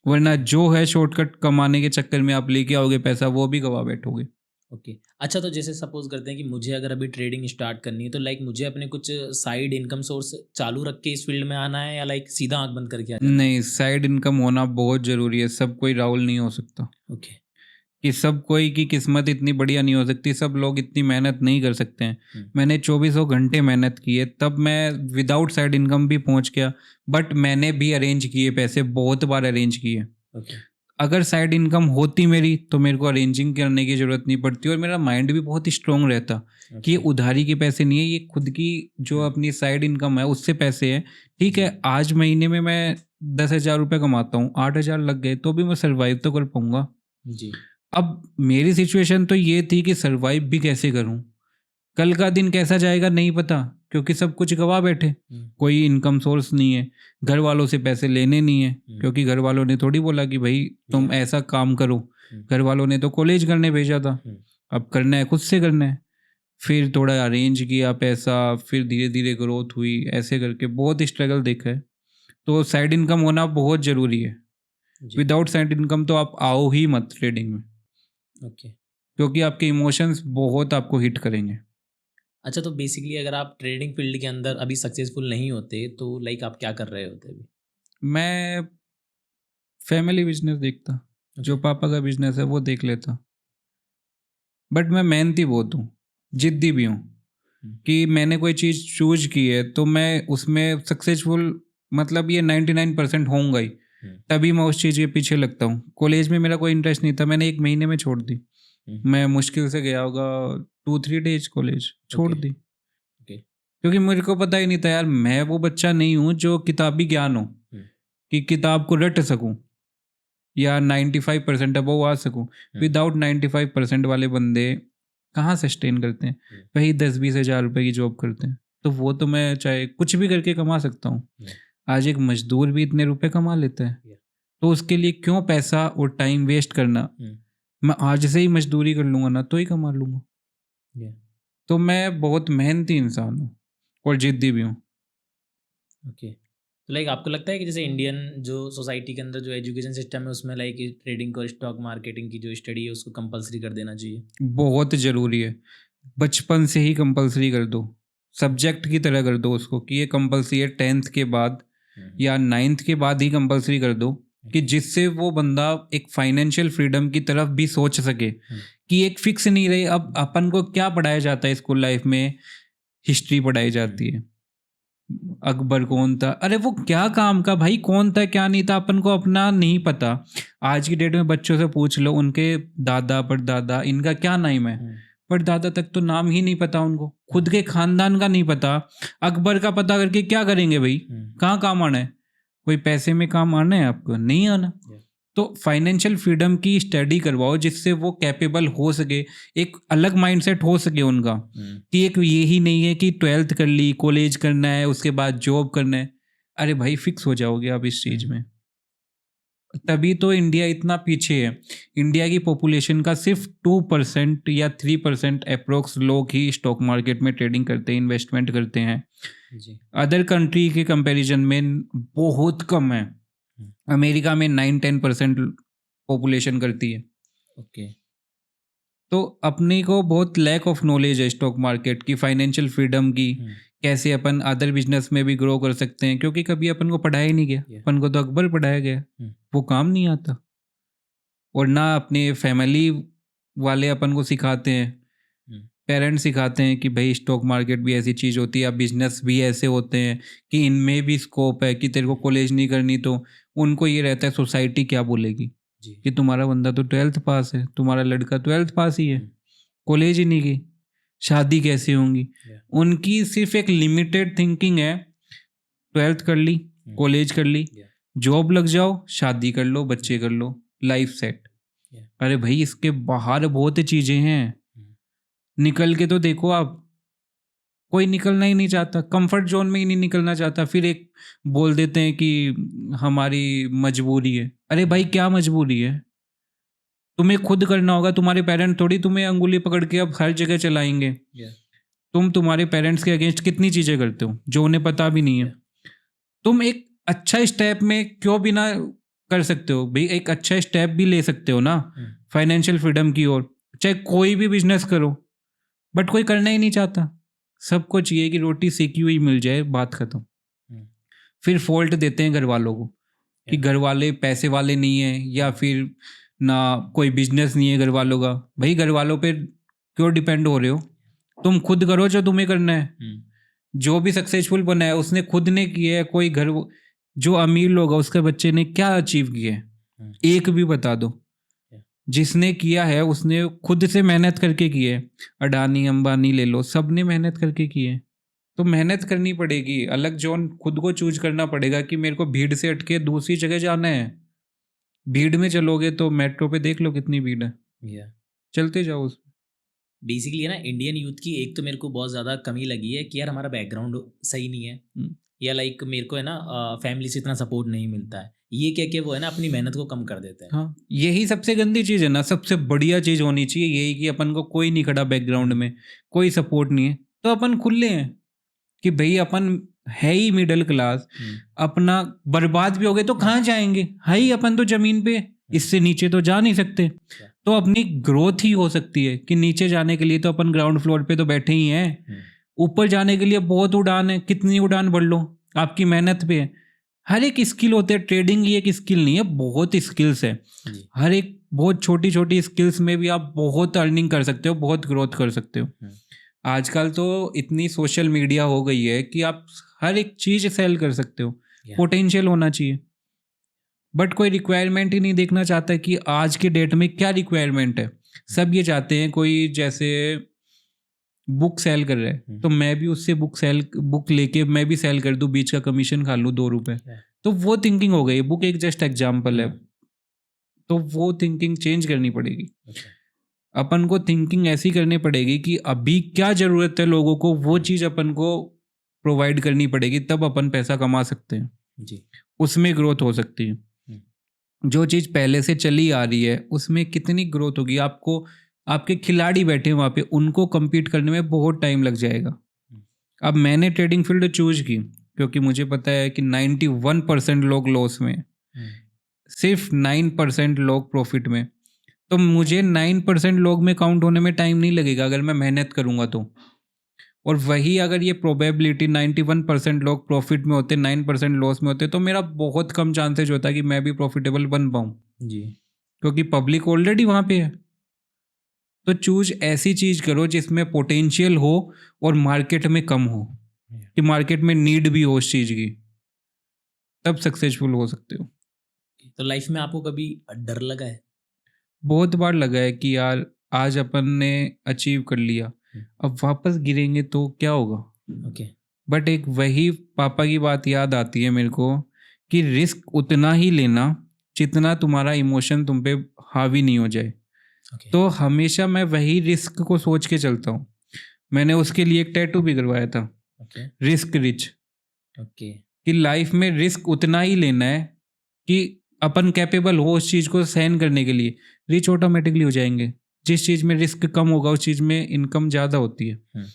वरना जो है शॉर्टकट कमाने के चक्कर में आप लेके आओगे पैसा, वो भी गवा बैठोगे। ओके। अच्छा, तो जैसे सपोज करते हैं कि मुझे अगर अभी ट्रेडिंग स्टार्ट करनी है, तो लाइक मुझे अपने कुछ साइड इनकम सोर्स चालू रख के इस फील्ड में आना है या लाइक सीधा आंख बंद करके आ जाना है? नहीं, साइड इनकम होना बहुत ज़रूरी है। सब कोई राहुल नहीं हो सकता, ओके। कि सब कोई की किस्मत इतनी बढ़िया नहीं हो सकती, सब लोग इतनी मेहनत नहीं कर सकते हैं। मैंने 2400 घंटे मेहनत की है, तब मैं विदाउट साइड इनकम भी पहुंच गया, बट मैंने भी अरेंज किए पैसे, बहुत बार अरेंज किए। ओके। अगर साइड इनकम होती मेरी तो मेरे को अरेंजिंग करने की ज़रूरत नहीं पड़ती, और मेरा माइंड भी बहुत स्ट्रोंग रहता कि ये उधारी के पैसे नहीं है, ये खुद की जो अपनी साइड इनकम है उससे पैसे हैं। ठीक है, आज महीने में मैं 10,000 रुपये कमाता हूँ, 8,000 लग गए तो भी मैं सर्वाइव तो कर पाऊँगा। जी। अब मेरी सिचुएशन तो ये थी कि सर्वाइव भी कैसे करूं, कल का दिन कैसा जाएगा नहीं पता, क्योंकि सब कुछ गवा बैठे, कोई इनकम सोर्स नहीं है, घर वालों से पैसे लेने नहीं है, क्योंकि घर वालों ने थोड़ी बोला कि भाई तुम ऐसा काम करो, घर वालों ने तो कॉलेज करने भेजा था, अब करना है खुद से करना है। फिर थोड़ा अरेंज किया पैसा, फिर धीरे धीरे ग्रोथ हुई, ऐसे करके बहुत स्ट्रगल देखा है। तो साइड इनकम होना बहुत ज़रूरी है। विदाउट साइड इनकम तो आप आओ ही मत ट्रेडिंग में, ओके। क्योंकि आपके इमोशंस बहुत आपको हिट करेंगे। अच्छा, तो बेसिकली अगर आप ट्रेडिंग फील्ड के अंदर अभी सक्सेसफुल नहीं होते तो लाइक आप क्या कर रहे होते अभी? मैं फैमिली बिजनेस देखता, जो पापा का बिजनेस है वो देख लेता, बट मैं मेहनती बहुत हूँ, जिद्दी भी हूँ, कि मैंने कोई चीज़ चूज की है तो मैं उसमें सक्सेसफुल, मतलब ये 99% होऊंगा ही, तभी मैं उस चीज़ के पीछे लगता हूँ। कॉलेज में मेरा कोई इंटरेस्ट नहीं था, मैंने 1 महीने में छोड़ दी। मैं मुश्किल से गया होगा 2-3 डेज कॉलेज, छोड़ दी, क्योंकि मेरे को पता ही नहीं था यार, मैं वो बच्चा नहीं हूँ जो किताबी ज्ञान हो, कि किताब को रट सकूँ या 95% अबव आ सकूँ। विदाउट 95% वाले बंदे कहाँ सस्टेन करते हैं? वही 10-20 हज़ार रुपये की जॉब करते हैं, तो वो तो मैं चाहे कुछ भी करके कमा सकता हूँ। आज एक मजदूर भी इतने रुपए कमा लेता है, तो उसके लिए क्यों पैसा और टाइम वेस्ट करना? मैं आज से ही मजदूरी कर लूँगा ना तो ही कमा लूँगा। तो मैं बहुत मेहनती इंसान हूँ और जिद्दी भी हूँ। ओके। तो लाइक आपको लगता है कि जैसे इंडियन जो सोसाइटी के अंदर जो एजुकेशन सिस्टम है उसमें लाइक ट्रेडिंग और स्टॉक मार्केटिंग की जो स्टडी है उसको कंपलसरी कर देना चाहिए? बहुत ज़रूरी है, बचपन से ही कंपलसरी कर दो, सब्जेक्ट की तरह कर दो उसको, कि ये कंपलसरी है। 10th के बाद या 9th के बाद ही कंपलसरी कर दो, कि जिससे वो बंदा एक फाइनेंशियल फ्रीडम की तरफ भी सोच सके, कि एक फिक्स नहीं रहे। अब अपन को क्या पढ़ाया जाता है स्कूल लाइफ में? हिस्ट्री पढ़ाई जाती है, अकबर कौन था, अरे वो क्या काम का भाई, कौन था क्या नहीं था अपन को अपना नहीं पता। आज की डेट में बच्चों से पूछ लो उनके दादा परदादा इनका क्या नाम है, परदादा तक तो नाम ही नहीं पता उनको, खुद के खानदान का नहीं पता। अकबर का पता करके क्या करेंगे भाई? कहाँ काम आना है? कोई पैसे में काम आना है आपको? नहीं आना। तो फाइनेंशियल फ्रीडम की स्टडी करवाओ, जिससे वो कैपेबल हो सके, एक अलग माइंडसेट हो सके उनका, कि एक यही नहीं है कि 12th कर ली, कॉलेज करना है, उसके बाद जॉब करना है। अरे भाई फिक्स हो जाओगे आप इस चीज़ में, तभी तो इंडिया इतना पीछे है। इंडिया की पॉपुलेशन का सिर्फ 2% या 3% अप्रोक्स लोग ही स्टॉक मार्केट में ट्रेडिंग करते हैं, इन्वेस्टमेंट करते हैं। अदर कंट्री के कंपैरिजन में बहुत कम है। अमेरिका में 9-10% पॉपुलेशन करती है। ओके। तो अपने को बहुत लैक ऑफ नॉलेज है स्टॉक मार्केट की, फाइनेंशियल फ्रीडम की, कैसे अपन अदर बिजनेस में भी ग्रो कर सकते हैं, क्योंकि कभी अपन को पढ़ाया ही नहीं गया। अपन को तो अकबर पढ़ाया गया, वो काम नहीं आता, और ना अपने फैमिली वाले अपन को सिखाते हैं पेरेंट्स सिखाते हैं कि भाई स्टॉक मार्केट भी ऐसी चीज़ होती है या बिजनेस भी ऐसे होते हैं कि इनमें भी स्कोप है, कि तेरे को कॉलेज नहीं करनी तो उनको ये रहता है सोसाइटी क्या बोलेगी जी कि तुम्हारा बंदा तो 12th पास है, तुम्हारा लड़का 12th पास ही है, हम्म, कॉलेज ही नहीं की, शादी कैसे होंगी। Yeah. उनकी सिर्फ एक लिमिटेड थिंकिंग है, 12th कर ली, कॉलेज कर ली, Yeah. जॉब लग जाओ, शादी कर लो, बच्चे कर लो, लाइफ सेट। Yeah. अरे भाई इसके बाहर बहुत चीज़ें हैं, निकल के तो देखो आप। कोई निकलना ही नहीं चाहता, कंफर्ट जोन में ही नहीं निकलना चाहता। फिर एक बोल देते हैं कि हमारी मजबूरी है। अरे भाई क्या मजबूरी है, तुम्हें खुद करना होगा। तुम्हारे पेरेंट थोड़ी तुम्हें अंगुली पकड़ के अब हर जगह चलाएंगे। Yeah. तुम तुम्हारे पेरेंट्स के अगेंस्ट कितनी चीज़ें करते हो जो उन्हें पता भी नहीं है। तुम एक अच्छा स्टेप में क्यों भी ना कर सकते हो भाई, एक अच्छा स्टेप भी ले सकते हो ना फाइनेंशियल फ्रीडम की ओर। चाहे कोई भी बिजनेस करो, बट कोई करना ही नहीं चाहता। सबको चाहिए कि रोटी सेकी हुई मिल जाए, बात खत्म। फिर फॉल्ट देते हैं घर वालों को कि घर वाले पैसे वाले नहीं है, या फिर ना कोई बिजनेस नहीं है घर वालों का। भाई घर वालों पे क्यों डिपेंड हो रहे हो, तुम खुद करो जो तुम्हें करना है। जो भी सक्सेसफुल बना है उसने खुद ने किया है। कोई घर जो अमीर लोग है उसके बच्चे ने क्या अचीव किया है, एक भी बता दो। जिसने किया है उसने खुद से मेहनत करके किए है। अडानी अंबानी ले लो, सब ने मेहनत करके किए है। तो मेहनत करनी पड़ेगी, अलग जोन खुद को चूज करना पड़ेगा कि मेरे को भीड़ से हटके दूसरी जगह जाना है। भीड़ में चलोगे तो मेट्रो पे देख लो कितनी भीड़ है, Yeah. चलते जाओ उस। बेसिकली है ना, इंडियन यूथ की एक तो मेरे को बहुत ज़्यादा कमी लगी है कि यार हमारा बैकग्राउंड सही नहीं है, या लाइक मेरे को है ना फैमिली से इतना सपोर्ट नहीं मिलता है। ये क्या कि वो है ना अपनी मेहनत को कम कर देते हैं। हाँ, यही सबसे गंदी चीज़ है ना। सबसे बढ़िया चीज़ होनी चाहिए यही कि अपन को कोई नहीं खड़ा बैकग्राउंड में, कोई सपोर्ट नहीं है, तो अपन खुले हैं कि भाई अपन है ही मिडिल क्लास। अपना बर्बाद भी हो गए तो कहाँ जाएंगे, है ही अपन तो जमीन पे, इससे नीचे तो जा नहीं सकते। तो अपनी ग्रोथ ही हो सकती है कि नीचे जाने के लिए तो अपन ग्राउंड फ्लोर पे तो बैठे ही हैं। ऊपर जाने के लिए बहुत उड़ान है, कितनी उड़ान बढ़ लो, आपकी मेहनत पे है। हर एक स्किल होते हैं, ट्रेडिंग ही एक स्किल नहीं है, बहुत स्किल्स है। हर एक बहुत छोटी छोटी स्किल्स में भी आप बहुत अर्निंग कर सकते हो, बहुत ग्रोथ कर सकते हो। आजकल तो इतनी सोशल मीडिया हो गई है कि आप हर एक चीज़ सेल कर सकते हो। पोटेंशियल होना चाहिए, बट कोई रिक्वायरमेंट ही नहीं देखना चाहता कि आज के डेट में क्या रिक्वायरमेंट है। सब ये चाहते हैं, कोई जैसे बुक सेल कर रहा है तो मैं भी उससे बुक लेके मैं भी सेल कर दूं, बीच का कमीशन खा लूं 2 रुपए। तो वो थिंकिंग हो गई। बुक एक जस्ट एग्जाम्पल है, तो वो थिंकिंग चेंज करनी पड़ेगी। अपन को थिंकिंग ऐसी करनी पड़ेगी कि अभी क्या ज़रूरत है लोगों को, वो चीज़ अपन को प्रोवाइड करनी पड़ेगी, तब अपन पैसा कमा सकते हैं जी। उसमें ग्रोथ हो सकती है। जो चीज़ पहले से चली आ रही है उसमें कितनी ग्रोथ होगी, आपको आपके खिलाड़ी बैठे हैं वहाँ पे, उनको compete करने में बहुत टाइम लग जाएगा। अब मैंने ट्रेडिंग फील्ड चूज की क्योंकि मुझे पता है कि 91% लोग लॉस में, सिर्फ 9% लोग प्रॉफिट में। तो मुझे 9% लोग में काउंट होने में टाइम नहीं लगेगा अगर मैं मेहनत करूँगा तो। और वही अगर ये प्रोबेबिलिटी 91% लोग प्रॉफिट में होते, 9% लॉस में होते, तो मेरा बहुत कम चांसेज होता है कि मैं भी प्रॉफिटेबल बन पाऊँ जी, क्योंकि पब्लिक ऑलरेडी वहाँ पे है। तो चूज ऐसी चीज़ करो जिसमें पोटेंशियल हो और मार्केट में कम हो, कि मार्केट में नीड भी हो उस चीज़ की, तब सक्सेसफुल हो सकते हो। तो लाइफ में आपको कभी डर लगा है? बहुत बार लगा है कि यार आज अपन ने अचीव कर लिया, अब वापस गिरेंगे तो क्या होगा। ओके। बट एक वही पापा की बात याद आती है मेरे को कि रिस्क उतना ही लेना जितना तुम्हारा इमोशन तुम पे हावी नहीं हो जाए। तो हमेशा मैं वही रिस्क को सोच के चलता हूँ। मैंने उसके लिए एक टैटू भी करवाया था, रिस्क रिच। कि लाइफ में रिस्क उतना ही लेना है कि अपन कैपेबल हो उस चीज़ को सहन करने के लिए। रिच ऑटोमेटिकली हो जाएंगे। जिस चीज़ में रिस्क कम होगा उस चीज़ में इनकम ज़्यादा होती है।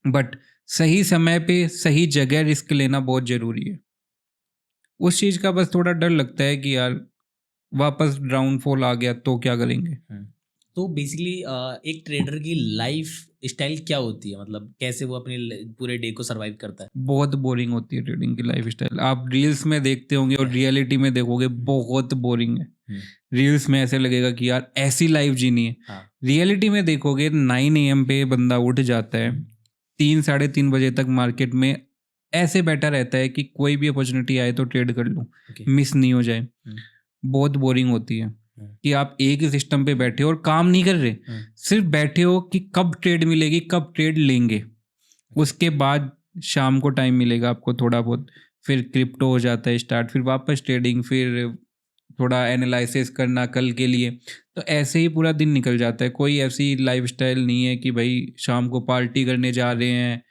बट सही समय पे सही जगह रिस्क लेना बहुत ज़रूरी है। उस चीज़ का बस थोड़ा डर लगता है कि यार वापस डाउनफॉल आ गया तो क्या करेंगे। तो बेसिकली एक ट्रेडर की लाइफ स्टाइल क्या होती है, मतलब कैसे वो अपने पूरे डे को सरवाइव करता है? बहुत बोरिंग होती है ट्रेडिंग की लाइफ स्टाइल। आप रील्स में देखते होंगे और रियलिटी में देखोगे बहुत बोरिंग है। रील्स में ऐसे लगेगा कि यार ऐसी लाइफ जीनी है। हाँ। रियलिटी में देखोगे 9 AM पे बंदा उठ जाता है, 3 साढ़े 3 बजे तक मार्केट में ऐसे बैठा रहता है कि कोई भी अपॉर्चुनिटी आए तो ट्रेड कर लूँ, मिस नहीं हो जाए। बहुत बोरिंग होती है कि आप एक ही सिस्टम पे बैठे हो और काम नहीं कर रहे, सिर्फ बैठे हो कि कब ट्रेड मिलेगी, कब ट्रेड लेंगे। उसके बाद शाम को टाइम मिलेगा आपको थोड़ा बहुत, फिर क्रिप्टो हो जाता है स्टार्ट, फिर वापस ट्रेडिंग, फिर थोड़ा एनालिसिस करना कल के लिए। तो ऐसे ही पूरा दिन निकल जाता है। कोई ऐसी लाइफस्टाइल नहीं है कि भाई शाम को पार्टी करने जा रहे हैं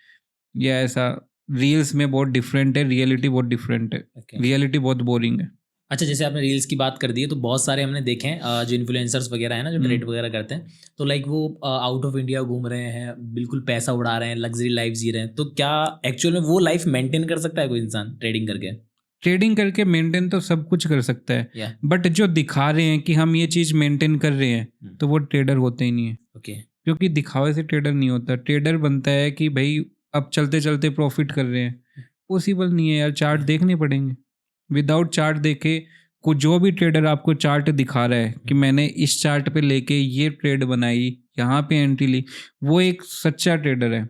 या ऐसा। रील्स में बहुत डिफरेंट है, रियलिटी बहुत डिफरेंट है। रियलिटी बहुत बोरिंग है। अच्छा, जैसे आपने रील्स की बात कर दी है तो बहुत सारे हमने देखे हैं जो इन्फ्लुएंसर्स वगैरह है ना, जो ट्रेड वगैरह करते हैं, तो लाइक वो आउट ऑफ इंडिया घूम रहे हैं, बिल्कुल पैसा उड़ा रहे हैं, लग्जरी लाइफ जी रहे हैं। तो क्या एक्चुअल में वो लाइफ मेंटेन कर सकता है कोई इंसान ट्रेडिंग करके? ट्रेडिंग करके मेंटेन तो सब कुछ कर सकता है, बट जो दिखा रहे हैं कि हम ये चीज़ मेंटेन कर रहे हैं तो वो ट्रेडर होते ही नहीं है। क्योंकि दिखावे से ट्रेडर नहीं होता। ट्रेडर बनता है कि भाई अब चलते चलते प्रॉफिट कर रहे हैं। पॉसिबल नहीं है यार, चार्ट देखने पड़ेंगे। विदाउट चार्ट देखे कुछ जो भी ट्रेडर आपको चार्ट दिखा रहा है कि मैंने इस चार्ट पे लेके ये ट्रेड बनाई, यहाँ पे एंट्री ली, वो एक सच्चा ट्रेडर है।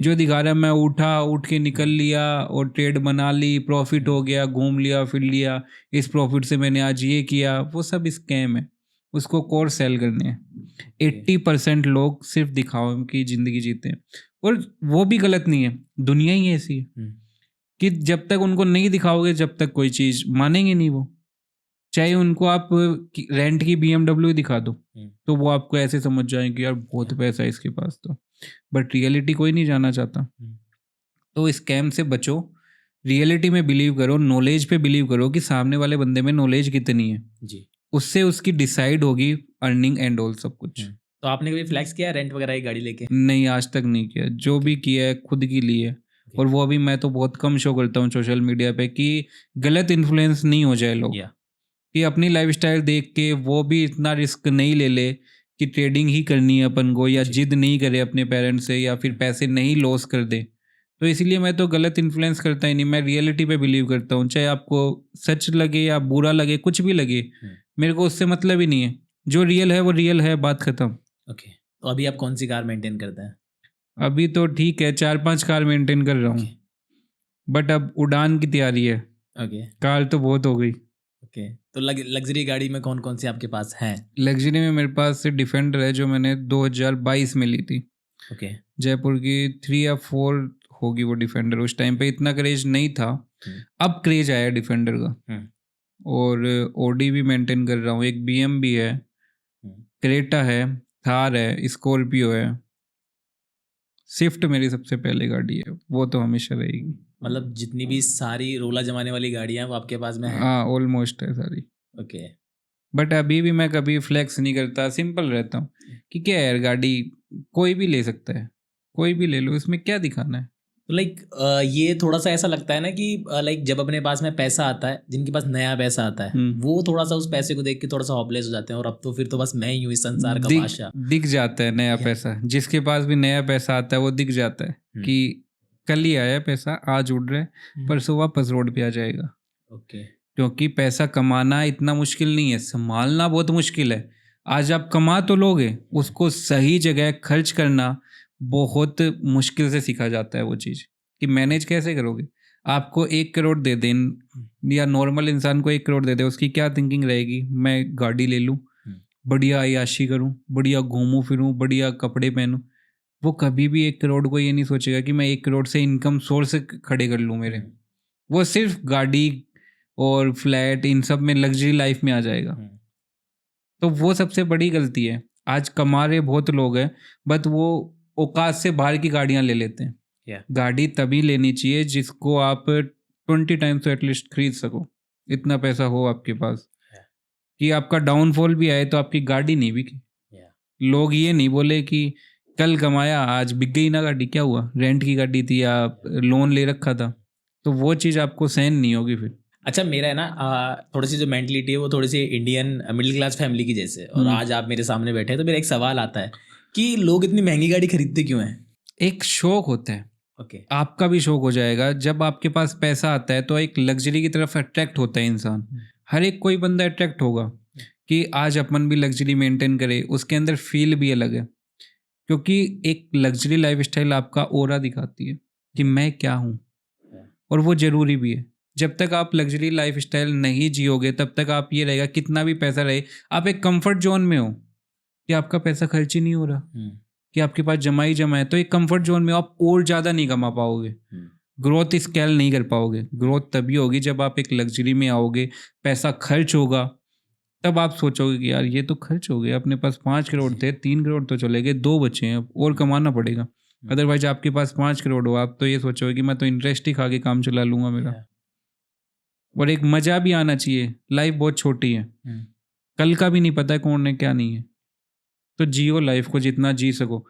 जो दिखा रहा है मैं उठ के निकल लिया और ट्रेड बना ली, प्रॉफिट हो गया, घूम लिया फिर लिया, इस प्रॉफिट से मैंने आज ये किया, वो सब स्कैम है। उसको कोर्स सेल करने हैं। 80% लोग सिर्फ दिखाओ की ज़िंदगी जीते हैं, और वो भी गलत नहीं है। दुनिया ही ऐसी है कि जब तक उनको नहीं दिखाओगे जब तक कोई चीज़ मानेंगे नहीं वो। चाहे उनको आप रेंट की BMW दिखा दो तो वो आपको ऐसे समझ जाएंगे कि यार बहुत पैसा है इसके पास तो, बट रियलिटी कोई नहीं जाना चाहता। तो स्कैम से बचो, रियलिटी में बिलीव करो, नॉलेज पे बिलीव करो कि सामने वाले बंदे में नॉलेज कितनी है जी। उससे उसकी डिसाइड होगी अर्निंग एंड ऑल सब कुछ। तो आपने कभी फ्लैक्स किया रेंट वगैरह की गाड़ी लेके? नहीं, आज तक नहीं किया। जो भी किया है खुद की ली है, और वो भी मैं तो बहुत कम शो करता हूँ सोशल मीडिया पे कि गलत इन्फ्लुएंस नहीं हो जाए लोग, कि अपनी लाइफस्टाइल देख के वो भी इतना रिस्क नहीं ले ले कि ट्रेडिंग ही करनी है अपन को, या जिद नहीं करे अपने पेरेंट्स से, या फिर पैसे नहीं लॉस कर दे। तो इसलिए मैं तो गलत इन्फ्लुएंस करता ही नहीं। मैं रियलिटी पे बिलीव करता हूँ, चाहे आपको सच लगे या बुरा लगे, कुछ भी लगे, मेरे को उससे मतलब ही नहीं है। जो रियल है वो रियल है, बात खत्म। तो अभी आप कौन सी कार मेंटेन करते हैं? अभी तो ठीक है, 4-5 कार मेंटेन कर रहा हूँ, बट अब उड़ान की तैयारी है। कार तो बहुत हो गई। तो लग्जरी गाड़ी में कौन कौन सी आपके पास हैं? लग्जरी में मेरे पास डिफेंडर है जो मैंने 2022 में ली थी। जयपुर की 3 या 4 होगी वो डिफेंडर। उस टाइम पे इतना क्रेज नहीं था, अब क्रेज आया डिफेंडर का। और ऑडी भी मेंटेन कर रहा हूँ, एक BM भी है, क्रेटा है, थार है, स्कॉर्पियो है, स्विफ्ट मेरी सबसे पहले गाड़ी है, वो तो हमेशा रहेगी। मतलब जितनी भी सारी रोला जमाने वाली गाड़ियाँ वो आपके पास में है? हाँ, ऑलमोस्ट है सारी। बट अभी भी मैं कभी फ्लेक्स नहीं करता, सिंपल रहता हूँ कि क्या यार, गाड़ी कोई भी ले सकता है, कोई भी ले लो, इसमें क्या दिखाना है। तो लाइक ये थोड़ा सा ऐसा लगता है ना कि लाइक जब अपने पास में पैसा आता है, जिनके पास नया पैसा आता है वो थोड़ा सा उस पैसे को देख के थोड़ा सा हॉपलेस हो जाते हैं, और अब तो फिर तो बस मैं ही हूँ इस संसार का बादशाह। दिख जाता है नया पैसा, जिसके पास भी नया पैसा आता है वो दिख जाता है कि कल ही आया पैसा, आज उड़ रहा है, परसों वापस रोड पे आ जाएगा। क्योंकि पैसा कमाना इतना मुश्किल नहीं है, संभालना बहुत मुश्किल है। आज आप कमा तो लोगे, उसको सही जगह खर्च करना बहुत मुश्किल से सीखा जाता है वो चीज़, कि मैनेज कैसे करोगे। आपको 1 करोड़ दे दें, या नॉर्मल इंसान को 1 करोड़ दे दे, उसकी क्या थिंकिंग रहेगी, मैं गाड़ी ले लूँ, बढ़िया अय्याशी करूँ, बढ़िया घूमूँ फिरूँ, बढ़िया कपड़े पहनूँ। वो कभी भी 1 करोड़ को ये नहीं सोचेगा कि मैं 1 करोड़ से इनकम सोर्स खड़े कर लूँ मेरे। वो सिर्फ गाड़ी और फ्लैट इन सब में, लग्जरी लाइफ में आ जाएगा। तो वो सबसे बड़ी गलती है। आज कमा रहे बहुत लोग हैं, बट वो औकात से बाहर की गाड़ियां ले लेते हैं। गाड़ी तभी लेनी चाहिए जिसको आप 20 टाइम्स तो एटलीस्ट खरीद सको, इतना पैसा हो आपके पास कि आपका डाउनफॉल भी आए तो आपकी गाड़ी नहीं बिकी। लोग ये नहीं बोले कि कल कमाया आज बिक गई ना गाड़ी, क्या हुआ, रेंट की गाड़ी थी या लोन ले रखा था। तो वो चीज़ आपको सहन नहीं होगी फिर। अच्छा, मेरा है ना थोड़ी सी जो मेंटलिटी है वो थोड़ी सी इंडियन मिडिल क्लास फैमिली की जैसे, और आज आप मेरे सामने बैठे हैं तो मेरा एक सवाल आता है कि लोग इतनी महंगी गाड़ी खरीदते क्यों हैं? एक शौक होता है। आपका भी शौक हो जाएगा। जब आपके पास पैसा आता है तो एक लग्जरी की तरफ अट्रैक्ट होता है इंसान। हर एक कोई बंदा अट्रैक्ट होगा। कि आज अपन भी लग्जरी मेंटेन करें, उसके अंदर फील भी अलग है, क्योंकि एक लग्जरी लाइफस्टाइल आपका ऑरा दिखाती है कि मैं क्या हूँ, और वो ज़रूरी भी है। जब तक आप लग्जरी लाइफस्टाइल नहीं जियोगे तब तक आप ये रहेगा, कितना भी पैसा रहे, आप एक कंफर्ट जोन में हो कि आपका पैसा खर्च ही नहीं हो रहा, कि आपके पास जमा ही जमा है, तो एक कंफर्ट जोन में आप और ज़्यादा नहीं कमा पाओगे, ग्रोथ स्केल नहीं कर पाओगे। ग्रोथ तभी होगी जब आप एक लग्जरी में आओगे, पैसा खर्च होगा, तब आप सोचोगे कि यार ये तो खर्च हो गया, अपने पास 5 करोड़ थे, 3 करोड़ तो चले गए, 2 बचे हैं, अब और कमाना पड़ेगा। अदरवाइज आपके पास 5 करोड़ हो, आप तो ये सोचोगे कि मैं तो इंटरेस्ट ही खा के काम चला लूँगा मेरा। और एक मज़ा भी आना चाहिए, लाइफ बहुत छोटी है, कल का भी नहीं पता है कौन है क्या नहीं है, तो जियो लाइफ को जितना जी सको,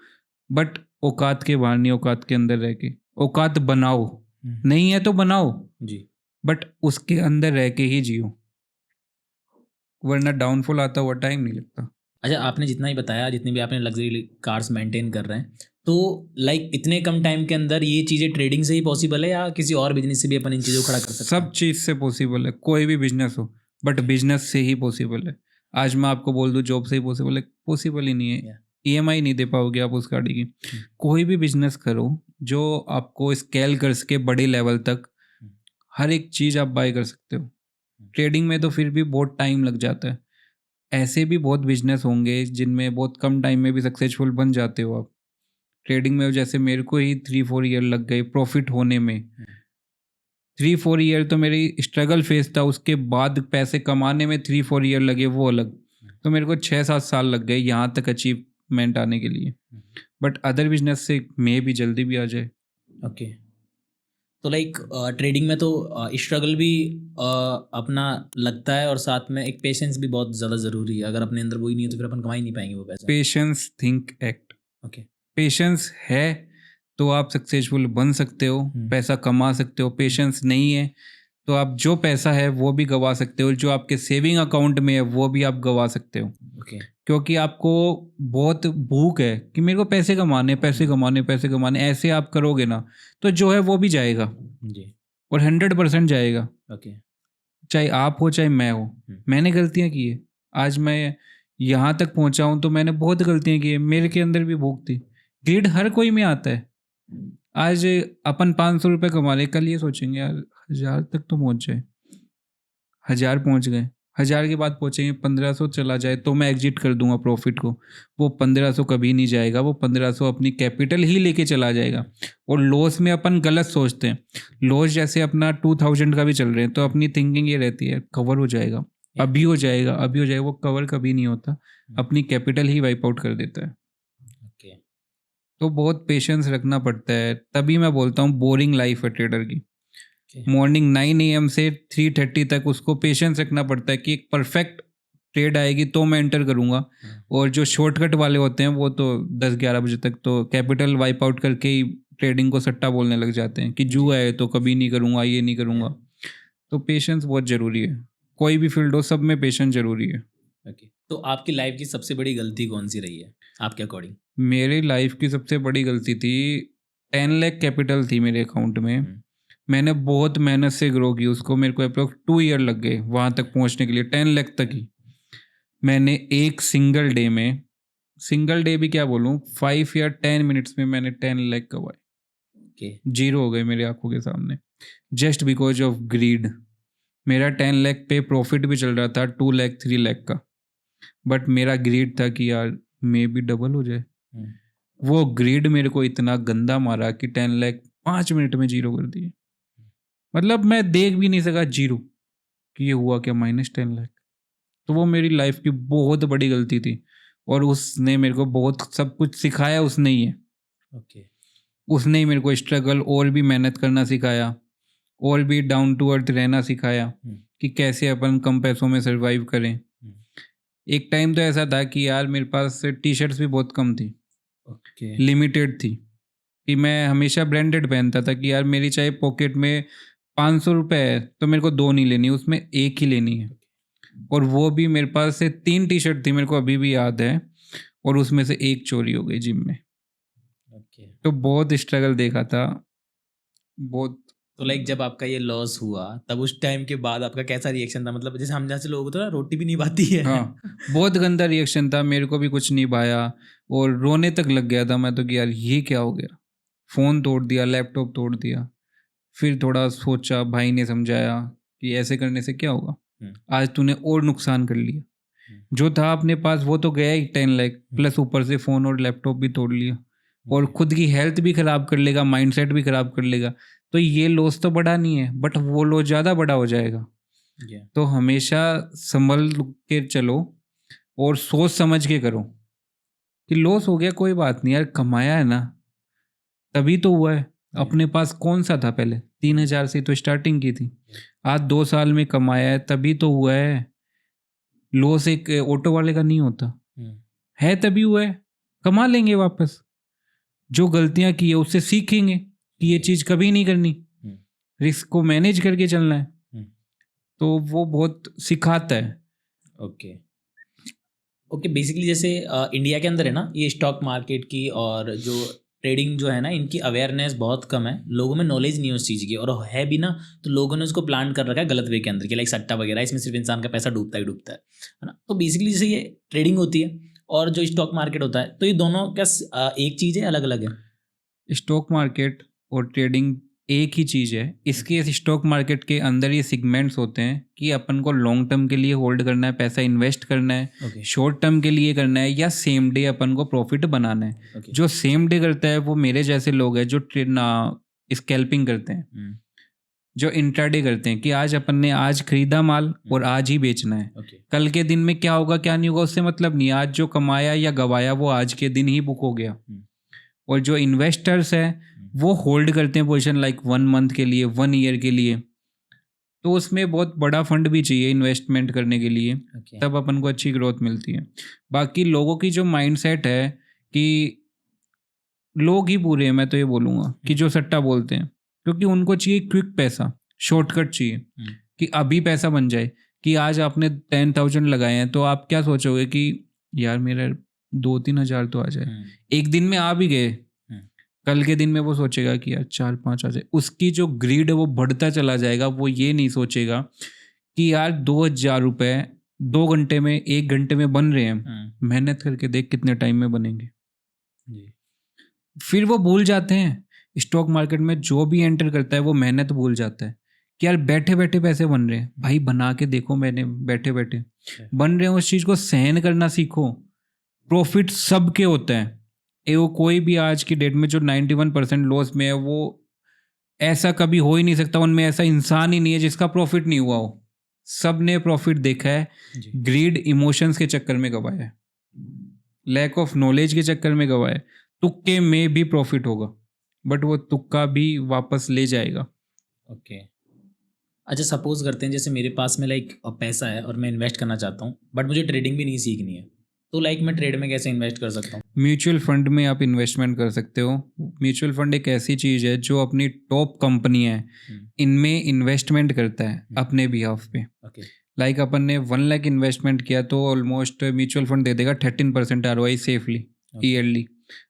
बट औकात के बाहर नहीं, औकात के अंदर रह के। औकात बनाओ, नहीं है तो बनाओ जी, बट उसके अंदर रह के ही जियो, वरना डाउनफॉल आता हुआ टाइम नहीं लगता। अच्छा, आपने जितना ही बताया, जितनी भी आपने लग्जरी कार्स मेंटेन कर रहे हैं, तो लाइक इतने कम टाइम के अंदर ये चीज़ें ट्रेडिंग से ही पॉसिबल है या किसी और बिजनेस से भी अपन इन चीज़ों को खड़ा कर सकते हैं? सब चीज़ से पॉसिबल है, कोई भी बिजनेस हो, बट बिजनेस से ही पॉसिबल है। आज मैं आपको बोल दूं जॉब से ही पॉसिबल है, पॉसिबल ही नहीं है। EMI नहीं दे पाओगे आप उस गाड़ी की। कोई भी बिजनेस करो जो आपको स्केल कर सके बड़े लेवल तक, हर एक चीज़ आप बाय कर सकते हो। ट्रेडिंग में तो फिर भी बहुत टाइम लग जाता है। ऐसे भी बहुत बिजनेस होंगे जिनमें बहुत कम टाइम में भी सक्सेसफुल बन जाते हो आप। ट्रेडिंग में जैसे मेरे को ही 3-4 ईयर लग गए प्रॉफिट होने में। 3-4 ईयर तो मेरी स्ट्रगल फेज था, उसके बाद पैसे कमाने में 3-4 ईयर लगे, वो अलग। तो मेरे को 6-7 साल लग गए यहाँ तक अचीवमेंट आने के लिए, बट अदर बिजनेस से मे भी जल्दी भी आ जाए। ओके, तो लाइक ट्रेडिंग में तो स्ट्रगल भी अपना लगता है, और साथ में एक पेशेंस भी बहुत ज़्यादा ज़रूरी है। अगर अपने अंदर वही नहीं है तो फिर अपन कमा ही नहीं पाएंगे वो पैसा। Patience, think, act. Okay, patience है तो आप सक्सेसफुल बन सकते हो, पैसा कमा सकते हो। पेशेंस नहीं है तो आप जो पैसा है वो भी गवा सकते हो, जो आपके सेविंग अकाउंट में है वो भी आप गवा सकते हो। ओके, क्योंकि आपको बहुत भूख है कि मेरे को पैसे कमाने, पैसे कमाने, पैसे कमाने, ऐसे आप करोगे ना तो जो है वो भी जाएगा, जी, और 100% जाएगा। ओके, चाहे आप हो चाहे मैं हो। मैंने गलतियां की है, आज मैं यहाँ तक पहुँचा हूँ तो मैंने बहुत गलतियां की है, मेरे के अंदर भी भूख थी। ग्रीड हर कोई में आता है। आज अपन 500 रुपये कमा रहे, कल ये सोचेंगे यार 1000 तक तो पहुँच जाए, 1000 पहुँच गए, 1000 के बाद पहुँचेंगे 1500 चला जाए तो मैं एग्जिट कर दूंगा प्रॉफिट को। वो 1500 कभी नहीं जाएगा, वो 1500 अपनी कैपिटल ही लेके चला जाएगा। और लॉस में अपन गलत सोचते हैं, लॉस जैसे अपना 2000 का भी चल रहे हैं तो अपनी थिंकिंग ये रहती है कवर हो जाएगा, अभी हो जाएगा, अभी हो जाएगा। वो कवर कभी नहीं होता, अपनी कैपिटल ही वाइप आउट कर देता है। ओके, तो बहुत पेशेंस रखना पड़ता है, तभी मैं बोलता हूँ बोरिंग लाइफ है ट्रेडर की। मॉर्निंग 9 AM से 3:30 तक उसको पेशेंस रखना पड़ता है कि एक परफेक्ट ट्रेड आएगी तो मैं एंटर करूँगा। और जो शॉर्टकट वाले होते हैं वो तो 10-11 बजे तक तो कैपिटल वाइप आउट करके ही ट्रेडिंग को सट्टा बोलने लग जाते हैं कि जुआ है तो कभी नहीं करूँगा, ये नहीं करूँगा। तो पेशेंस बहुत ज़रूरी है, कोई भी फील्ड हो सब में पेशेंस ज़रूरी है। ओके, तो आपकी लाइफ की सबसे बड़ी गलती कौन सी रही है आपके अकॉर्डिंग? मेरी लाइफ की सबसे बड़ी गलती थी, 10 लाख कैपिटल थी मेरे अकाउंट में। मैंने बहुत मेहनत से ग्रो की उसको, मेरे को अप्रोक्स 2 ईयर लग गए वहाँ तक पहुँचने के लिए, 10 लाख तक ही। मैंने एक सिंगल डे में, सिंगल डे भी क्या बोलूँ, 5 या 10 मिनट्स में मैंने 10 लाख कमाए। ओके, जीरो हो गए मेरे आंखों के सामने, जस्ट बिकॉज ऑफ ग्रीड। मेरा 10 लाख पे प्रॉफिट भी चल रहा था, 2 लाख 3 लाख का, बट मेरा ग्रीड था कि यार मे भी डबल हो जाए। वो ग्रीड मेरे को इतना गंदा मारा कि 10 लाख 5 मिनट में जीरो कर दिए। मतलब मैं देख भी नहीं सका जीरो कि ये हुआ क्या, -10 लाख। तो वो मेरी लाइफ की बहुत बड़ी गलती थी, और उसने मेरे को बहुत सब कुछ सिखाया, उसने ही है। ओके, उसने ही मेरे को स्ट्रगल और भी मेहनत करना सिखाया, और भी डाउन टू अर्थ रहना सिखाया कि कैसे अपन कम पैसों में सर्वाइव करें। एक टाइम तो ऐसा था कि यार मेरे पास टी शर्ट्स भी बहुत कम थी, ओके, लिमिटेड थी, कि मैं हमेशा ब्रांडेड पहनता था कि यार मेरी चाहे पॉकेट में 500 रुपये है तो मेरे को 2 नहीं लेनी, उसमें एक ही लेनी है। और वो भी मेरे पास से 3 टी शर्ट थी, मेरे को अभी भी याद है, और उसमें से एक चोरी हो गई जिम में। ओके, तो बहुत स्ट्रगल देखा था, बहुत तो लाइक जब आपका ये लॉस हुआ तब उस टाइम के बाद आपका कैसा रिएक्शन था? मतलब जैसे हम जैसे लोग होते हैं ना, रोटी भी नहीं भाती है। हाँ, बहुत गंदा रिएक्शन था, मेरे को भी कुछ नहीं भाया और रोने तक लग गया था मैं तो कि यार ये क्या हो गया। फ़ोन तोड़ दिया, लैपटॉप तोड़ दिया। फिर थोड़ा सोचा, भाई ने समझाया कि ऐसे करने से क्या होगा, आज तूने और नुकसान कर लिया। जो था अपने पास वो तो गया ही 10 लाख, प्लस ऊपर से फ़ोन और लैपटॉप भी तोड़ लिया और खुद की हेल्थ भी ख़राब कर लेगा, माइंडसेट भी ख़राब कर लेगा। तो ये लॉस तो बड़ा नहीं है, बट वो लॉस ज़्यादा बड़ा हो जाएगा। तो हमेशा संभल के चलो और सोच समझ के करो कि लॉस हो गया कोई बात नहीं यार, कमाया है ना, तभी तो हुआ है। अपने पास कौन सा था पहले, 3,000 से तो स्टार्टिंग की थी, आज 2 साल में कमाया है तभी तो हुआ है। लॉस एक ऑटो वाले का नहीं होता है, तभी हुआ है। कमा लेंगे वापस, जो गलतियां की है उससे सीखेंगे कि ये चीज़ कभी नहीं करनी, रिस्क को मैनेज करके चलना है। तो वो बहुत सिखाता है। ओके ओके, बेसिकली जैसे इंडिया के अंदर है ना, ये स्टॉक मार्केट की और जो ट्रेडिंग जो है ना, इनकी अवेयरनेस बहुत कम है, लोगों में नॉलेज नहीं है उस चीज़ की, और है भी ना तो लोगों ने उसको प्लान कर रखा है गलत वे के अंदर कि लाइक सट्टा वगैरह, इसमें सिर्फ इंसान का पैसा डूबता ही डूबता है ना। तो बेसिकली जैसे ये ट्रेडिंग होती है और जो स्टॉक मार्केट होता है, तो ये दोनों क्या एक चीज़ है, अलग अलग है? स्टॉक मार्केट और ट्रेडिंग एक ही चीज़ है। इसके स्टॉक मार्केट के अंदर ये सेगमेंट्स होते हैं कि अपन को लॉन्ग टर्म के लिए होल्ड करना है, पैसा इन्वेस्ट करना है, शॉर्ट टर्म के लिए करना है, या सेम डे अपन को प्रॉफिट बनाना है। जो सेम डे करता है वो मेरे जैसे लोग हैं जो स्कैल्पिंग करते हैं, जो इंट्राडे करते हैं कि आज अपन ने आज खरीदा माल और आज ही बेचना है। कल के दिन में क्या होगा क्या नहीं होगा उससे मतलब नहीं, आज जो कमाया या गवाया वो आज के दिन ही बुक हो गया। और जो इन्वेस्टर्स हैं वो होल्ड करते हैं पोजीशन लाइक 1 मंथ के लिए, 1 ईयर के लिए। तो उसमें बहुत बड़ा फंड भी चाहिए इन्वेस्टमेंट करने के लिए, तब अपन को अच्छी ग्रोथ मिलती है। बाकी लोगों की जो माइंडसेट है कि लोग ही बुरे हैं, मैं तो ये बोलूँगा कि जो सट्टा बोलते हैं, क्योंकि उनको चाहिए क्विक पैसा, शॉर्टकट चाहिए कि अभी पैसा बन जाए। कि आज आपने 10,000 लगाए हैं तो आप क्या सोचोगे कि यार मेरा 2-3 हज़ार तो आ जाए, एक दिन में आ भी गए, कल के दिन में वो सोचेगा कि यार 4-5 आ जाए। उसकी जो ग्रीड है वो बढ़ता चला जाएगा। वो ये नहीं सोचेगा कि यार 2,000 रुपये 2 घंटे में, 1 घंटे में बन रहे हैं, मेहनत करके देख कितने टाइम में बनेंगे। फिर वो भूल जाते हैं, स्टॉक मार्केट में जो भी एंटर करता है वो मेहनत भूल जाता है कि यार बैठे बैठे पैसे बन रहे हैं। भाई बना के देखो, मैंने बैठे बैठे बन रहे हैं, उस चीज़ को सहन करना सीखो। प्रॉफिट सबके होता है, वो कोई भी आज की डेट में जो 91% लॉस में है वो ऐसा कभी हो ही नहीं सकता। उनमें ऐसा इंसान ही नहीं है जिसका प्रॉफिट नहीं हुआ हो। सब ने प्रॉफिट देखा है, ग्रीड इमोशंस के चक्कर में गवाया है, लैक ऑफ नॉलेज के चक्कर में गवाया है। तुक्के में भी प्रॉफिट होगा, बट वो तुक्का भी वापस ले जाएगा। ओके अच्छा, सपोज करते हैं जैसे मेरे पास में लाइक पैसा है और मैं इन्वेस्ट करना चाहता हूँ, बट मुझे ट्रेडिंग भी नहीं सीखनी है, तो लाइक मैं ट्रेड में कैसे इन्वेस्ट कर सकता हूँ? म्यूचुअल फंड में आप इन्वेस्टमेंट कर सकते हो। म्यूचुअल फंड एक ऐसी चीज़ है जो अपनी टॉप कंपनी है इनमें इन्वेस्टमेंट करता है अपने बिहाफ पे। लाइक अपन ने 1 लाख इन्वेस्टमेंट किया तो ऑलमोस्ट म्यूचुअल फंड दे देगा 13% ROI सेफली ईयरली।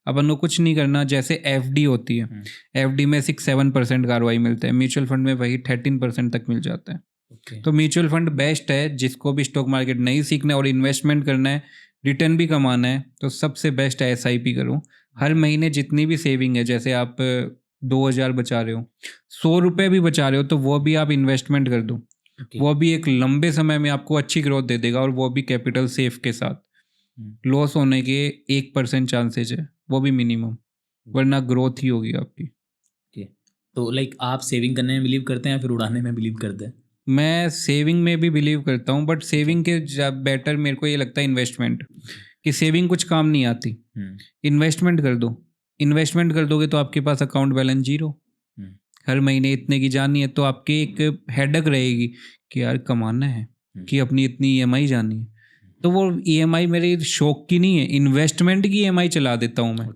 अपन को कुछ नहीं करना। जैसे FD होती है, FD में 6-7% का ROI मिलता है, म्यूचुअल फंड में वही 13% तक मिल जाता है। तो म्यूचुअल फंड बेस्ट है। जिसको भी स्टॉक मार्केट नहीं सीखना और इन्वेस्टमेंट करना है, रिटर्न भी कमाना है, तो सबसे बेस्ट है SIP करो। हर महीने जितनी भी सेविंग है, जैसे आप 2,000 बचा रहे हो, 100 रुपये भी बचा रहे हो, तो वो भी आप इन्वेस्टमेंट कर दो। वो भी एक लंबे समय में आपको अच्छी ग्रोथ दे देगा, और वो भी कैपिटल सेफ के साथ। लॉस होने के 1% चांसेज है, वो भी मिनिमम, वरना ग्रोथ ही होगी आपकी। तो लाइक आप सेविंग करने में बिलीव करते हैं या फिर उड़ाने में बिलीव करते हैं? मैं सेविंग में भी बिलीव करता हूँ, बट सेविंग के बेटर मेरे को ये लगता है इन्वेस्टमेंट, कि सेविंग कुछ काम नहीं आती। इन्वेस्टमेंट कर दो। इन्वेस्टमेंट कर दोगे तो आपके पास अकाउंट बैलेंस 0, हर महीने इतने की जानी है, तो आपके एक हेडक रहेगी कि यार कमाना है, कि अपनी इतनी EMI जानी है। तो वो EMI मेरे शौक की नहीं है, इन्वेस्टमेंट की EMI चला देता हूँ मैं।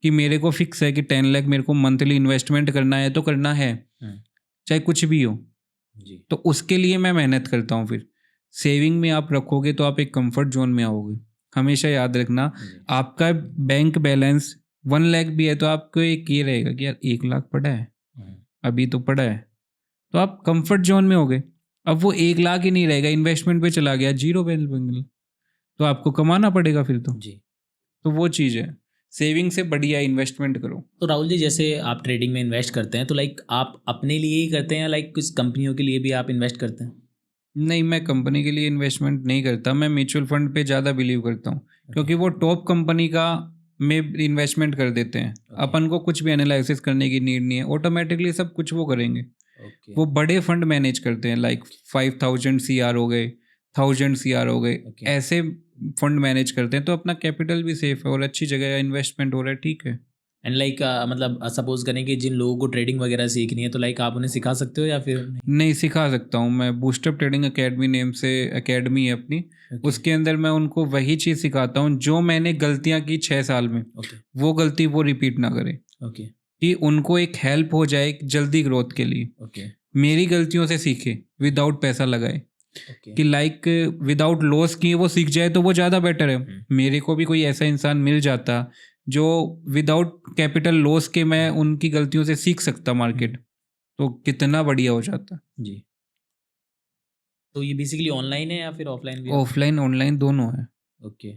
कि मेरे को फिक्स है कि 10 लाख मेरे को मंथली इन्वेस्टमेंट करना है, तो करना है, चाहे कुछ भी हो। तो उसके लिए मैं मेहनत करता हूँ। फिर सेविंग में आप रखोगे तो आप एक कंफर्ट जोन में आओगे। हमेशा याद रखना, आपका बैंक बैलेंस 1 लाख भी है तो आपको एक ये रहेगा कि यार 1 लाख पड़ा है, अभी तो पड़ा है, तो आप कंफर्ट जोन में हो गए। अब वो 1 लाख ही नहीं रहेगा, इन्वेस्टमेंट पे चला गया, जीरो बैलेंस, तो आपको कमाना पड़ेगा फिर जी। तो वो चीज़ है, सेविंग से बढ़िया इन्वेस्टमेंट करो। तो राहुल जी, जैसे आप ट्रेडिंग में इन्वेस्ट करते हैं तो लाइक आप अपने लिए ही करते हैं या लाइक कुछ कंपनियों के लिए भी आप इन्वेस्ट करते हैं? नहीं, मैं कंपनी के लिए इन्वेस्टमेंट नहीं करता, मैं म्यूचुअल फंड पे ज़्यादा बिलीव करता हूँ, क्योंकि वो टॉप कंपनी का में इन्वेस्टमेंट कर देते हैं। अपन को कुछ भी एनालिसिस करने की नीड नहीं है, ऑटोमेटिकली सब कुछ वो करेंगे। ओके। वो बड़े फंड मैनेज करते हैं, लाइक 5000 CR हो गए, 1000 CR हो गए, Okay. ऐसे फंड मैनेज करते हैं, तो अपना कैपिटल भी सेफ है और अच्छी जगह इन्वेस्टमेंट हो रहा है, ठीक है। एंड लाइक मतलब सपोज करें कि जिन लोगों को ट्रेडिंग वगैरह सीखनी है तो लाइक आप उन्हें सिखा सकते हो या फिर नहीं? नहीं, सिखा सकता हूँ मैं। बूस्टअप ट्रेडिंग एकेडमी नेम से एकेडमी है अपनी, Okay. उसके अंदर मैं उनको वही चीज़ सिखाता हूँ जो मैंने गलतियाँ की 6 साल में, ओके। वो गलती वो रिपीट ना करें, ओके। कि उनको एक हेल्प हो जाए जल्दी ग्रोथ के लिए। ओके। मेरी गलतियों से सीखे विदाउट पैसा लगाए, ओके। कि लाइक विदाउट लॉस किए वो सीख जाए तो वो ज़्यादा बेटर है। मेरे को भी कोई ऐसा इंसान मिल जाता जो विदाउट कैपिटल लॉस के मैं उनकी गलतियों से सीख सकता मार्केट, तो कितना बढ़िया हो जाता। जी। तो ये बेसिकली ऑनलाइन है या फिर ऑफलाइन भी? ऑफलाइन ऑनलाइन दोनों है। ओके।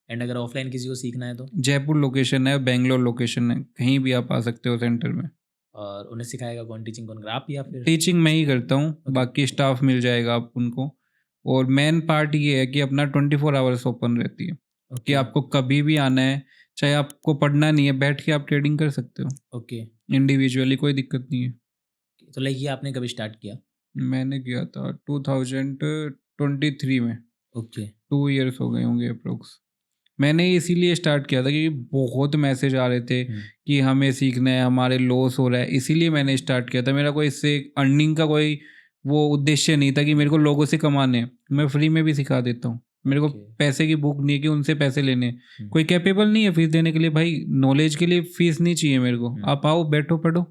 एंड अगर ऑफलाइन किसी को सीखना है तो? जयपुर लोकेशन है, बेंगलोर लोकेशन है, कहीं भी आप आ सकते हो सेंटर में। और उन्हें सिखाएगा कौन, टीचिंग कौन, आप या फिर? टीचिंग मैं ही करता हूँ, बाकी स्टाफ मिल जाएगा आप उनको। और मेन पार्ट ये है कि अपना 24 आवर्स ओपन रहती है, कि आपको कभी भी आना है, चाहे आपको पढ़ना नहीं है, बैठ के आप ट्रेडिंग कर सकते हो। ओके। इंडिविजुअली कोई दिक्कत नहीं है। तो लाइक ये आपने कभी स्टार्ट किया? मैंने किया था 2023 में। ओके। 2 इयर्स हो गए होंगे अप्रोक्स। मैंने इसीलिए स्टार्ट किया था कि बहुत मैसेज आ रहे थे कि हमें सीखना है, हमारे लॉस हो रहा है, इसीलिए मैंने स्टार्ट किया था। मेरा कोई इससे अर्निंग का कोई वो उद्देश्य नहीं था कि मेरे को लोगों से कमाने हैं। मैं फ्री में भी सिखा देता हूँ, मेरे को पैसे की भूख नहीं है कि उनसे पैसे लेने। कोई कैपेबल नहीं है फीस देने के लिए, भाई नॉलेज के लिए फीस नहीं चाहिए मेरे को। आप आओ, बैठो, पढ़ो,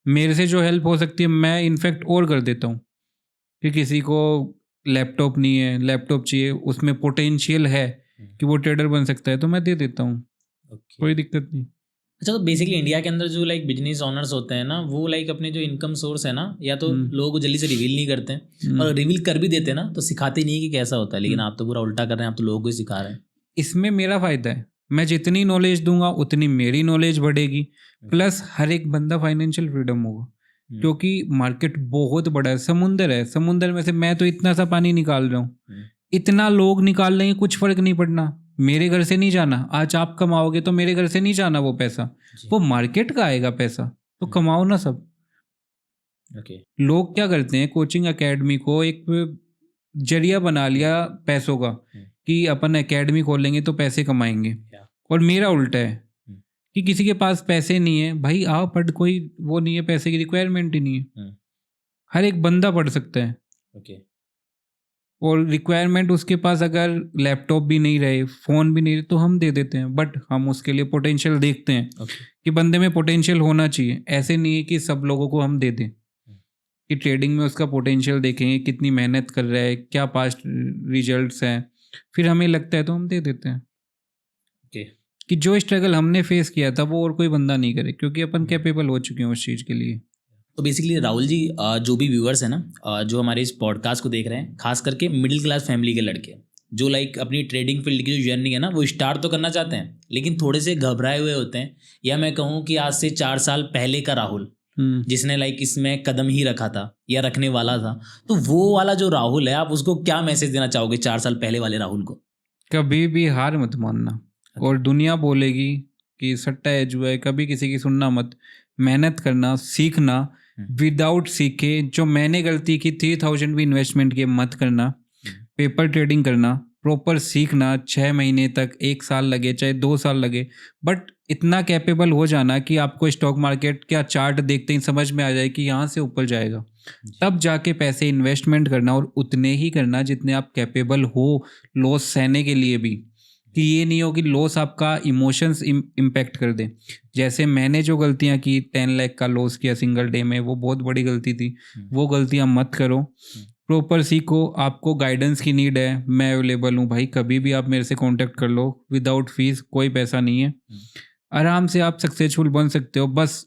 मेरे से जो हेल्प हो सकती है मैं इनफैक्ट और कर देता हूँ। कि किसी को लैपटॉप नहीं है, लैपटॉप चाहिए, उसमें पोटेंशियल है कि वो ट्रेडर बन सकता है, तो मैं दे देता हूँ, कोई दिक्कत नहीं। अच्छा, तो बेसिकली इंडिया के अंदर जो लाइक बिजनेस ओनर्स होते हैं ना, वो लाइक अपने जो इनकम सोर्स है ना, या तो लोगों को जल्दी से रिवील नहीं करते हैं, और रिवील कर भी देते हैं ना तो सिखाते नहीं कि कैसा होता है। लेकिन आप तो पूरा उल्टा कर रहे हैं, आप तो लोगों को ही सिखा रहे हैं। इसमें मेरा फ़ायदा है, मैं जितनी नॉलेज दूंगा उतनी मेरी नॉलेज बढ़ेगी, प्लस हर एक बंदा फाइनेंशियल फ्रीडम होगा, क्योंकि मार्केट बहुत बड़ा है, समुंदर है। समुंदर में से मैं तो इतना सा पानी निकाल रहा हूँ, इतना लोग निकाल लेंगे, कुछ फर्क नहीं पड़ना। मेरे घर से नहीं जाना, आज आप कमाओगे तो मेरे घर से नहीं जाना वो पैसा, वो मार्केट का आएगा पैसा, तो कमाओ ना सब। लोग क्या करते हैं, कोचिंग एकेडमी को एक जरिया बना लिया पैसों का, कि अपन एकेडमी खोलेंगे तो पैसे कमाएंगे। और मेरा उल्टा है कि किसी के पास पैसे नहीं है, भाई आओ पढ़, कोई वो नहीं है, पैसे की रिक्वायरमेंट ही नहीं है, हर एक बंदा पढ़ सकता है। और रिक्वायरमेंट उसके पास अगर लैपटॉप भी नहीं रहे, फ़ोन भी नहीं रहे, तो हम दे देते हैं, बट हम उसके लिए पोटेंशियल देखते हैं कि बंदे में पोटेंशियल होना चाहिए। ऐसे नहीं है कि सब लोगों को हम दे दें, कि ट्रेडिंग में उसका पोटेंशियल देखेंगे, कितनी मेहनत कर रहा है, क्या पास्ट रिजल्ट्स हैं, फिर हमें लगता है तो हम दे देते हैं। कि जो स्ट्रगल हमने फेस किया था वो और कोई बंदा नहीं करे, क्योंकि अपन कैपेबल हो चुके हैं उस चीज़ के लिए। तो बेसिकली राहुल जी, जो भी व्यूअर्स हैं ना, जो हमारे इस पॉडकास्ट को देख रहे हैं, खास करके मिडिल क्लास फैमिली के लड़के, जो लाइक अपनी ट्रेडिंग फील्ड की जो जर्नी है ना, वो स्टार्ट तो करना चाहते हैं, लेकिन थोड़े से घबराए हुए होते हैं, या मैं कहूँ कि आज से 4 साल पहले का राहुल, जिसने लाइक इसमें कदम ही रखा था या रखने वाला था, तो वो वाला जो राहुल है, आप उसको क्या मैसेज देना चाहोगे 4 साल पहले वाले राहुल को? कभी भी हार मत मानना, और दुनिया बोलेगी कि सट्टा है, जुआ है, कभी किसी की सुनना मत। मेहनत करना, सीखना, विदाउट सीखे जो मैंने गलती की 3000 भी इन्वेस्टमेंट किए मत करना। पेपर ट्रेडिंग करना, प्रॉपर सीखना, 6 महीने तक, 1 साल लगे, चाहे 2 साल लगे, बट इतना कैपेबल हो जाना कि आपको स्टॉक मार्केट का चार्ट देखते ही समझ में आ जाए कि यहाँ से ऊपर जाएगा, तब जाके पैसे इन्वेस्टमेंट करना, और उतने ही करना जितने आप कैपेबल हो लॉस सहने के लिए भी। कि ये नहीं हो कि लॉस आपका इमोशंस इम्पैक्ट कर दे। जैसे मैंने जो गलतियां की, 10 लाख का लॉस किया सिंगल डे में, वो बहुत बड़ी गलती थी। वो गलतियां मत करो, प्रॉपर सीखो। आपको गाइडेंस की नीड है, मैं अवेलेबल हूँ भाई, कभी भी आप मेरे से कांटेक्ट कर लो, विदाउट फीस, कोई पैसा नहीं है। आराम से आप सक्सेसफुल बन सकते हो, बस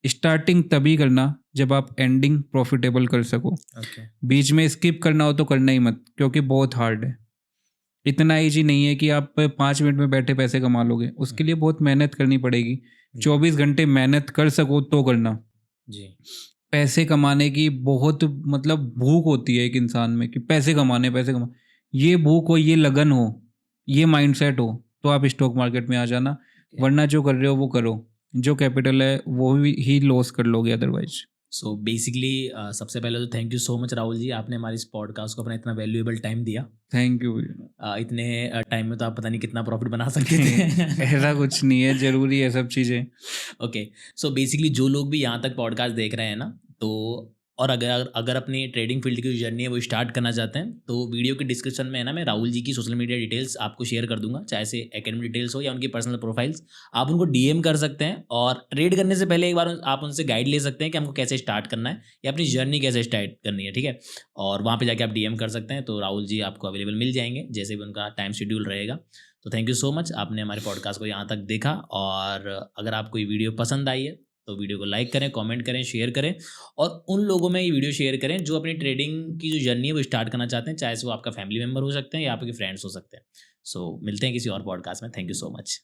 स्टार्टिंग तभी करना जब आप एंडिंग प्रॉफिटेबल कर सको। ओके। बीच में स्किप करना हो तो करना ही मत, क्योंकि बहुत हार्ड है। इतना ईजी नहीं है कि आप 5 मिनट में बैठे पैसे कमा लोगे, उसके लिए बहुत मेहनत करनी पड़ेगी। 24 घंटे मेहनत कर सको तो करना। जी। पैसे कमाने की बहुत मतलब भूख होती है एक इंसान में कि पैसे कमाने, पैसे कमा, ये भूख हो, ये लगन हो, ये माइंडसेट हो तो आप स्टॉक मार्केट में आ जाना। वरना जो कर रहे हो वो करो, जो कैपिटल है वो भी ही लॉस कर लोगे अदरवाइज। सो बेसिकली सबसे पहले तो thank you so much Rahul ji, आपने हमारे इस पॉडकास्ट को अपना इतना वैल्यूएबल टाइम दिया। Thank you. इतने टाइम में तो आप पता नहीं कितना प्रॉफिट बना सकते थे। ऐसा कुछ नहीं है, जरूरी है सब चीज़ें। ओके। सो बेसिकली जो लोग भी यहाँ तक पॉडकास्ट देख रहे हैं ना, तो और अगर अगर अपनी ट्रेडिंग फील्ड की जो जर्नी है वो स्टार्ट करना चाहते हैं, तो वीडियो के डिस्क्रिप्शन में है ना, मैं राहुल जी की सोशल मीडिया डिटेल्स आपको शेयर कर दूंगा, चाहे से एकेडमी डिटेल्स हो या उनकी पर्सनल प्रोफाइल्स। आप उनको डीएम कर सकते हैं और ट्रेड करने से पहले एक बार आप उनसे गाइड ले सकते हैं कि हमको कैसे स्टार्ट करना है या अपनी जर्नी कैसे स्टार्ट करनी है, ठीक है। और वहाँ पर जाके आप डीएम कर सकते हैं, तो राहुल जी आपको अवेलेबल मिल जाएंगे जैसे भी उनका टाइम शेड्यूल रहेगा। तो थैंक यू सो मच, आपने हमारे पॉडकास्ट को यहाँ तक देखा। और अगर आपको ये वीडियो पसंद आई है तो वीडियो को लाइक करें, कमेंट करें, शेयर करें और उन लोगों में ये वीडियो शेयर करें जो अपनी ट्रेडिंग की जो जर्नी है वो स्टार्ट करना चाहते हैं, चाहे से वो आपका फैमिली मेम्बर हो सकते हैं या आपके फ्रेंड्स हो सकते हैं। सो मिलते हैं किसी और पॉडकास्ट में। Thank you so much.